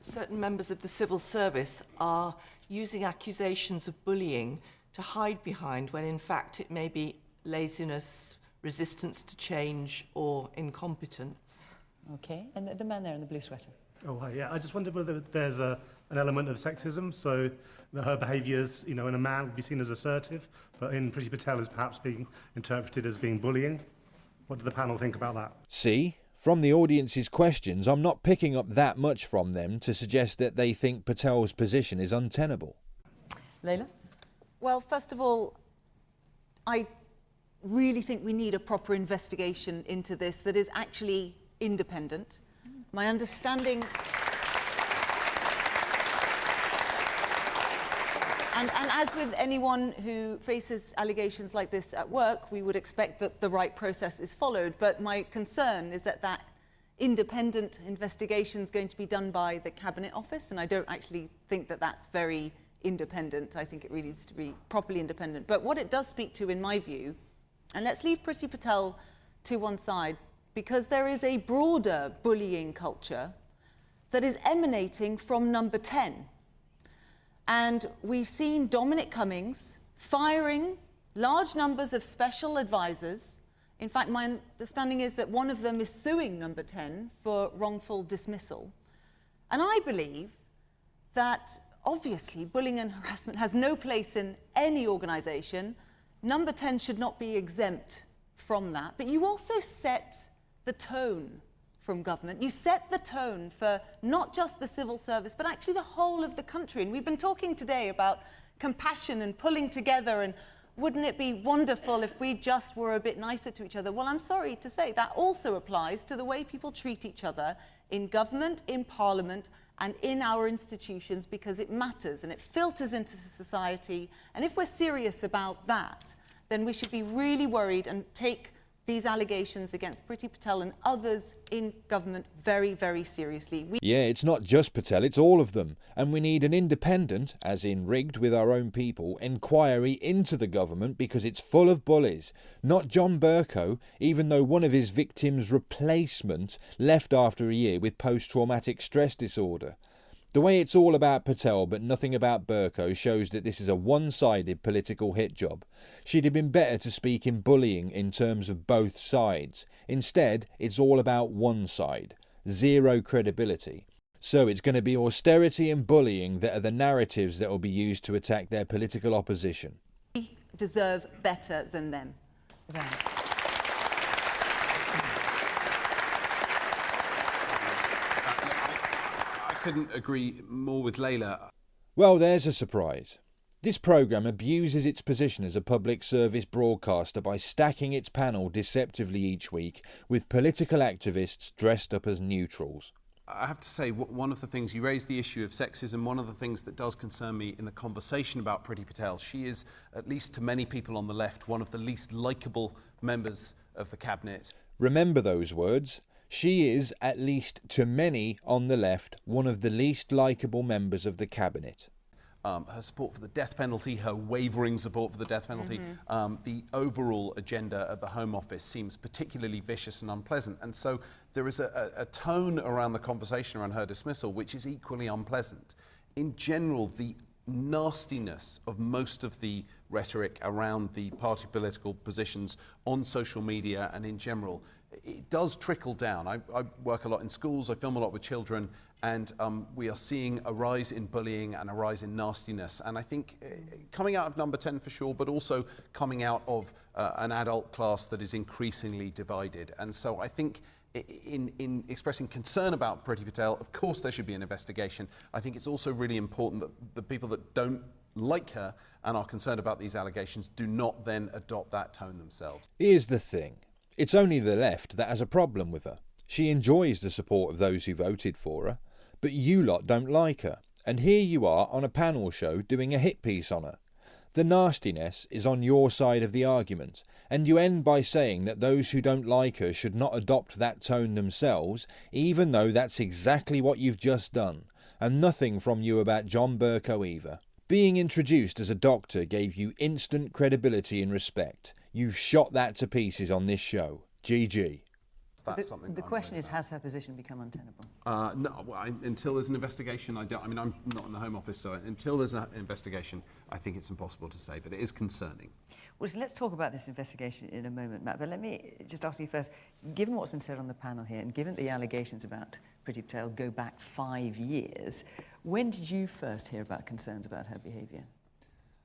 certain members of the civil service are using accusations of bullying to hide behind when in fact it may be laziness, resistance to change or incompetence? Okay, and the man there in the blue sweater. Oh, hi, yeah. I just wondered whether there's an element of sexism, so that her behaviours, in a man would be seen as assertive, but in Priti Patel is perhaps being interpreted as being bullying. What do the panel think about that? See? From the audience's questions, I'm not picking up that much from them to suggest that they think Patel's position is untenable. Leila? Well, first of all, I really think we need a proper investigation into this that is actually independent. My understanding... And as with anyone who faces allegations like this at work, we would expect that the right process is followed. But my concern is that that independent investigation is going to be done by the Cabinet Office, and I don't actually think that that's very independent. I think it really needs to be properly independent. But what it does speak to, in my view, and let's leave Priti Patel to one side, because there is a broader bullying culture that is emanating from number 10. And we've seen Dominic Cummings firing large numbers of special advisors. In fact, my understanding is that one of them is suing number 10 for wrongful dismissal. And I believe that, obviously, bullying and harassment has no place in any organisation. Number 10 should not be exempt from that. But you also set the tone from government. You set the tone for not just the civil service, but actually the whole of the country. And we've been talking today about compassion and pulling together, and wouldn't it be wonderful if we just were a bit nicer to each other? Well, I'm sorry to say that also applies to the way people treat each other in government, in parliament, and in our institutions, because it matters and it filters into society. And if we're serious about that, then we should be really worried and take these allegations against Priti Patel and others in government very, very seriously. Yeah, it's not just Patel, it's all of them. And we need an independent, as in rigged with our own people, inquiry into the government because it's full of bullies. Not John Bercow, even though one of his victims' replacement left after a year with post-traumatic stress disorder. The way it's all about Patel but nothing about Bercow shows that this is a one-sided political hit job. She'd have been better to speak in bullying in terms of both sides. Instead, it's all about one side. Zero credibility. So it's going to be austerity and bullying that are the narratives that will be used to attack their political opposition. We deserve better than them. Couldn't agree more with Leila. Well, there's a surprise. This programme abuses its position as a public service broadcaster by stacking its panel deceptively each week with political activists dressed up as neutrals. I have to say, one of the things, you raised the issue of sexism, one of the things that does concern me in the conversation about Priti Patel, she is, at least to many people on the left, one of the least likeable members of the Cabinet. Remember those words. She is, at least to many on the left, one of the least likeable members of the Cabinet. Her support for the death penalty, her wavering support for the death penalty, the overall agenda at the Home Office seems particularly vicious and unpleasant. And so there is a tone around the conversation around her dismissal which is equally unpleasant. In general, the nastiness of most of the rhetoric around the party political positions on social media and in general, it does trickle down. I work a lot in schools, I film a lot with children, and we are seeing a rise in bullying and a rise in nastiness. And I think coming out of number 10 for sure, but also coming out of an adult class that is increasingly divided. And so I think in expressing concern about Priti Patel, of course there should be an investigation. I think it's also really important that the people that don't like her and are concerned about these allegations do not then adopt that tone themselves. Here's the thing. It's only the left that has a problem with her. She enjoys the support of those who voted for her, but you lot don't like her. And here you are on a panel show doing a hit piece on her. The nastiness is on your side of the argument, and you end by saying that those who don't like her should not adopt that tone themselves, even though that's exactly what you've just done, and nothing from you about John Bercow either. Being introduced as a doctor gave you instant credibility and respect. You've shot that to pieces on this show. GG. The question is, has her position become untenable? No, until there's an investigation, I mean, I'm not in the Home Office, so until there's an investigation, I think it's impossible to say, but it is concerning. Well, so let's talk about this investigation in a moment, Matt, but let me just ask you first, given what's been said on the panel here, and given the allegations about Priti Patel go back 5 years, when did you first hear about concerns about her behaviour?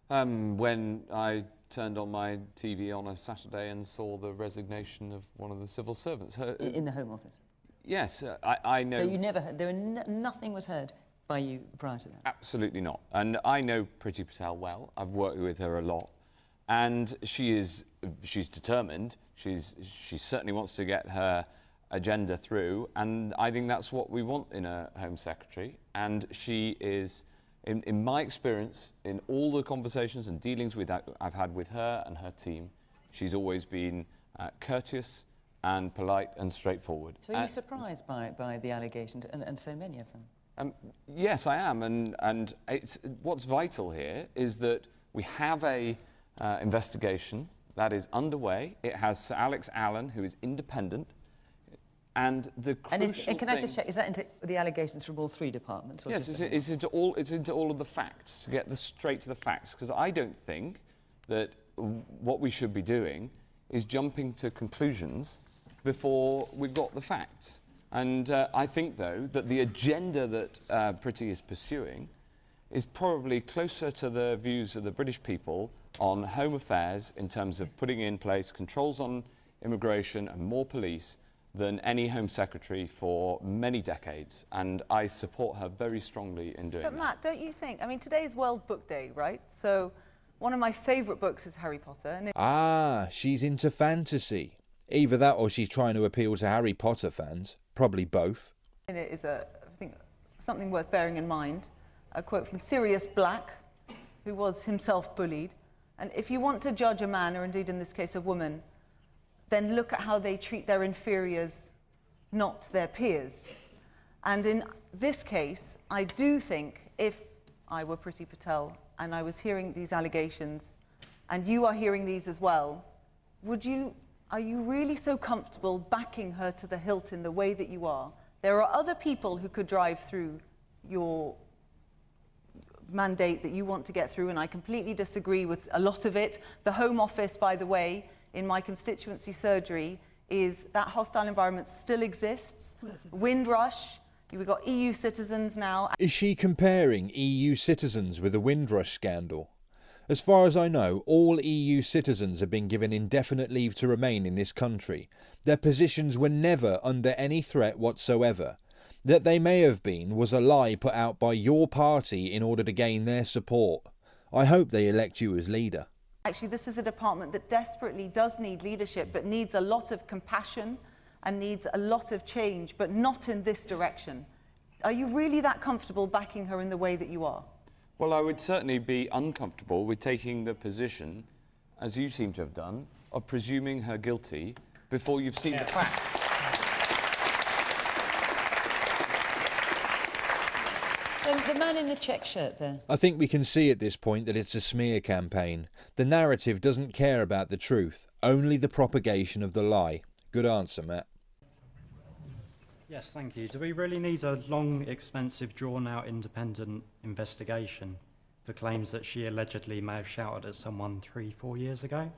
When I turned on my TV on a Saturday and saw the resignation of one of the civil servants. In the Home Office? Yes, I know... So you never heard, nothing was heard by you prior to that? Absolutely not. And I know Priti Patel well. I've worked with her a lot. And she's determined. She certainly wants to get her agenda through. And I think that's what we want in a Home Secretary. And she is... In my experience, in all the conversations and dealings I've had with her and her team, she's always been courteous and polite and straightforward. So you're surprised by the allegations and so many of them? Yes, I am. And what's vital here is that we have a investigation that is underway. It has Sir Alex Allen, who is independent. And the crucial can I just check, is that into the allegations from all 3 departments? Or yes, it's into all of the facts, to get straight to the facts, because I don't think that what we should be doing is jumping to conclusions before we've got the facts. And I think, though, that the agenda that Priti is pursuing is probably closer to the views of the British people on home affairs in terms of putting in place controls on immigration and more police than any Home Secretary for many decades, and I support her very strongly in doing that. But Matt, don't you think, I mean, today's World Book Day, right? So one of my favourite books is Harry Potter. And she's into fantasy. Either that or she's trying to appeal to Harry Potter fans. Probably both. And it is, I think, something worth bearing in mind. A quote from Sirius Black, who was himself bullied. And if you want to judge a man, or indeed in this case a woman, then look at how they treat their inferiors, not their peers. And in this case, I do think if I were Priti Patel and I was hearing these allegations, and you are hearing these as well, are you really so comfortable backing her to the hilt in the way that you are? There are other people who could drive through your mandate that you want to get through, and I completely disagree with a lot of it. The Home Office, by the way, in my constituency surgery, is that hostile environment still exists. Windrush, we've got EU citizens now. Is she comparing EU citizens with the Windrush scandal? As far as I know, all EU citizens have been given indefinite leave to remain in this country. Their positions were never under any threat whatsoever. That they may have been was a lie put out by your party in order to gain their support. I hope they elect you as leader. Actually, this is a department that desperately does need leadership, but needs a lot of compassion and needs a lot of change, but not in this direction. Are you really that comfortable backing her in the way that you are? Well, I would certainly be uncomfortable with taking the position, as you seem to have done, of presuming her guilty before you've seen the facts. The man in the check shirt there. I think we can see at this point that it's a smear campaign. The narrative doesn't care about the truth, only the propagation of the lie. Good answer, Matt. Yes, thank you. Do we really need a long, expensive, drawn-out independent investigation for claims that she allegedly may have shouted at someone 3-4 years ago?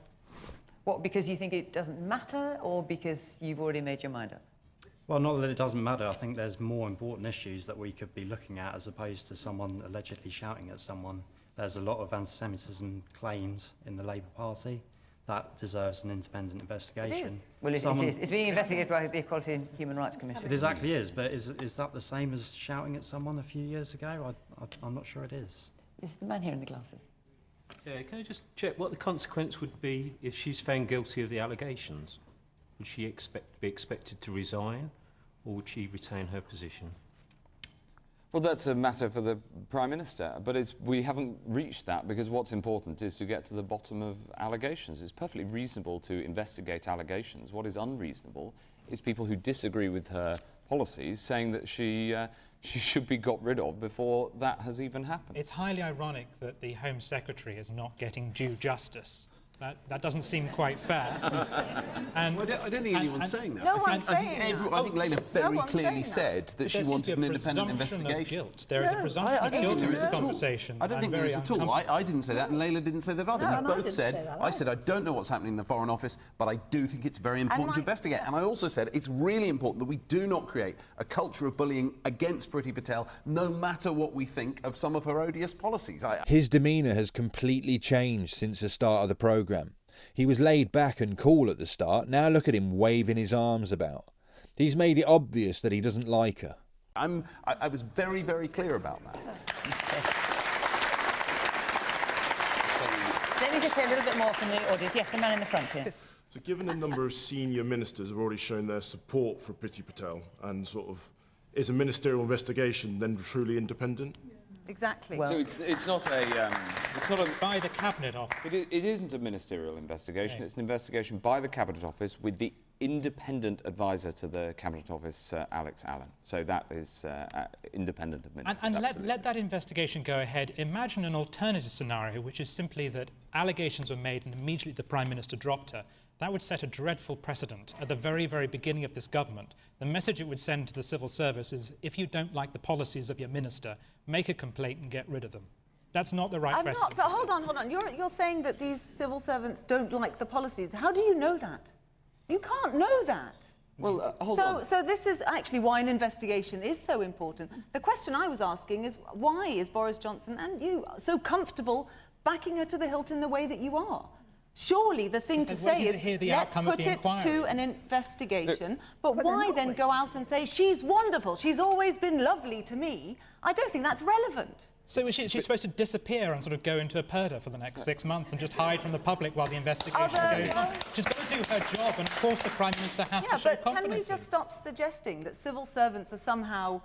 What, because you think it doesn't matter, or because you've already made your mind up? Well, not that it doesn't matter. I think there's more important issues that we could be looking at as opposed to someone allegedly shouting at someone. There's a lot of anti-Semitism claims in the Labour Party. that deserves an independent investigation. It is. Well, it is. It's being investigated by the Equality and Human Rights Commission. It exactly is, but is that the same as shouting at someone a few years ago? I'm not sure it is. This is the man here in the glasses. Yeah, can I just check what the consequence would be if she's found guilty of the allegations? Would she be expected to resign, or would she retain her position? Well, that's a matter for the Prime Minister, but we haven't reached that because what's important is to get to the bottom of allegations. It's perfectly reasonable to investigate allegations. What is unreasonable is people who disagree with her policies saying that she should be got rid of before that has even happened. It's highly ironic that the Home Secretary is not getting due justice. That doesn't seem quite fair. I don't think anyone's saying that. No one's saying that. I think Layla very clearly said that she wanted an independent investigation. There is a presumption of guilt in this conversation. I don't think there is at all. I didn't say that, and Layla didn't say that either. No, We both said, I said, I don't know what's happening in the Foreign Office, but I do think it's very important to investigate. And I also said it's really important that we do not create a culture of bullying against Priti Patel, no matter what we think of some of her odious policies. His demeanour has completely changed since the start of the programme. He was laid back and cool at the start. Now look at him waving his arms about. He's made it obvious that he doesn't like her. I was very, very clear about that. Let me just hear a little bit more from the audience. Yes, the man in the front here. So given a number of senior ministers have already shown their support for Priti Patel, and sort of, is a ministerial investigation then truly independent? Exactly. Well, so it's not a by the Cabinet Office. It isn't a ministerial investigation. It's an investigation by the Cabinet Office with the independent advisor to the Cabinet Office, Alex Allen. So that is independent of ministers. And let that investigation go ahead. Imagine an alternative scenario, which is simply that allegations were made and immediately the Prime Minister dropped her. That would set a dreadful precedent at the very, very beginning of this government. The message it would send to the civil service is, if you don't like the policies of your minister, make a complaint and get rid of them. That's not the right precedent. But hold on. You're saying that these civil servants don't like the policies. How do you know that? You can't know that. Well, hold on. So this is actually why an investigation is so important. The question I was asking is, why is Boris Johnson and you so comfortable backing her to the hilt in the way that you are? Surely the thing to say is, let's put it to an investigation, but why then go out and say, she's wonderful, she's always been lovely to me? I don't think that's relevant. So she's supposed to disappear and sort of go into a purdah for the next 6 months and just hide from the public while the investigation goes on? She's got to do her job, and of course the Prime Minister has to show confidence. Yeah, but can we just stop suggesting that civil servants are somehow,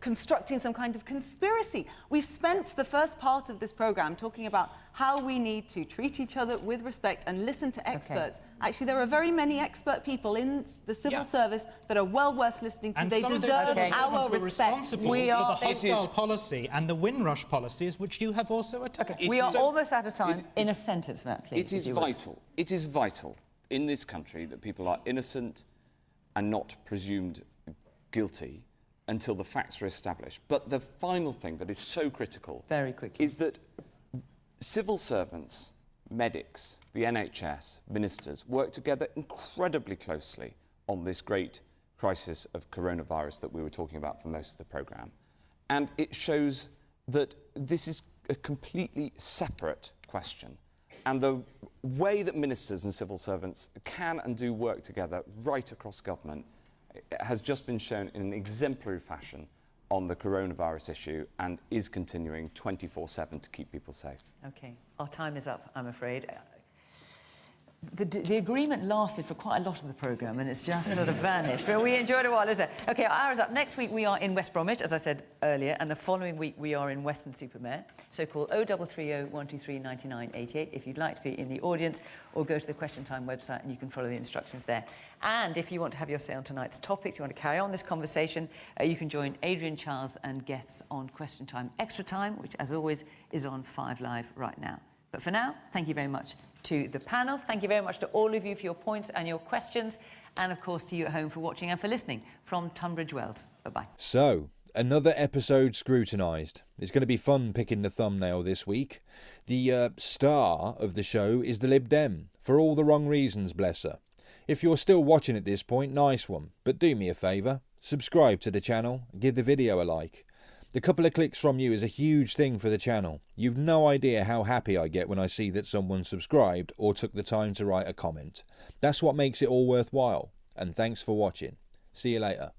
constructing some kind of conspiracy? We've spent the first part of this programme talking about how we need to treat each other with respect and listen to experts. Actually, there are very many expert people in the civil service that are well worth listening to. And they deserve our respect. Responsible for the hostile policy and the Windrush policies, which you have also attacked. We are almost out of time. In a sentence, Matt, please. It is vital. It is vital in this country that people are innocent and not presumed guilty until the facts are established. But the final thing that is so critical is that civil servants, medics, the NHS, ministers work together incredibly closely on this great crisis of coronavirus that we were talking about for most of the programme. And it shows that this is a completely separate question. And the way that ministers and civil servants can and do work together right across government has just been shown in an exemplary fashion on the coronavirus issue and is continuing 24/7 to keep people safe. OK, our time is up, I'm afraid. The agreement lasted for quite a lot of the programme and it's just sort of vanished, but we enjoyed it while it was there. OK, our hour is up. Next week we are in West Bromwich, as I said earlier, and the following week we are in Weston-super-Mare. So call 0330 123 9988 if you'd like to be in the audience, or go to the Question Time website and you can follow the instructions there. And if you want to have your say on tonight's topics, you want to carry on this conversation, you can join Adrian, Charles and guests on Question Time Extra Time, which as always is on 5 Live right now. But for now, thank you very much to the panel. Thank you very much to all of you for your points and your questions. And of course to you at home for watching and for listening from Tunbridge Wells. Bye-bye. So, another episode scrutinised. It's going to be fun picking the thumbnail this week. The star of the show is the Lib Dem, for all the wrong reasons, bless her. If you're still watching at this point, nice one. But do me a favour, subscribe to the channel, give the video a like. The couple of clicks from you is a huge thing for the channel. You've no idea how happy I get when I see that someone subscribed or took the time to write a comment. That's what makes it all worthwhile. And thanks for watching. See you later.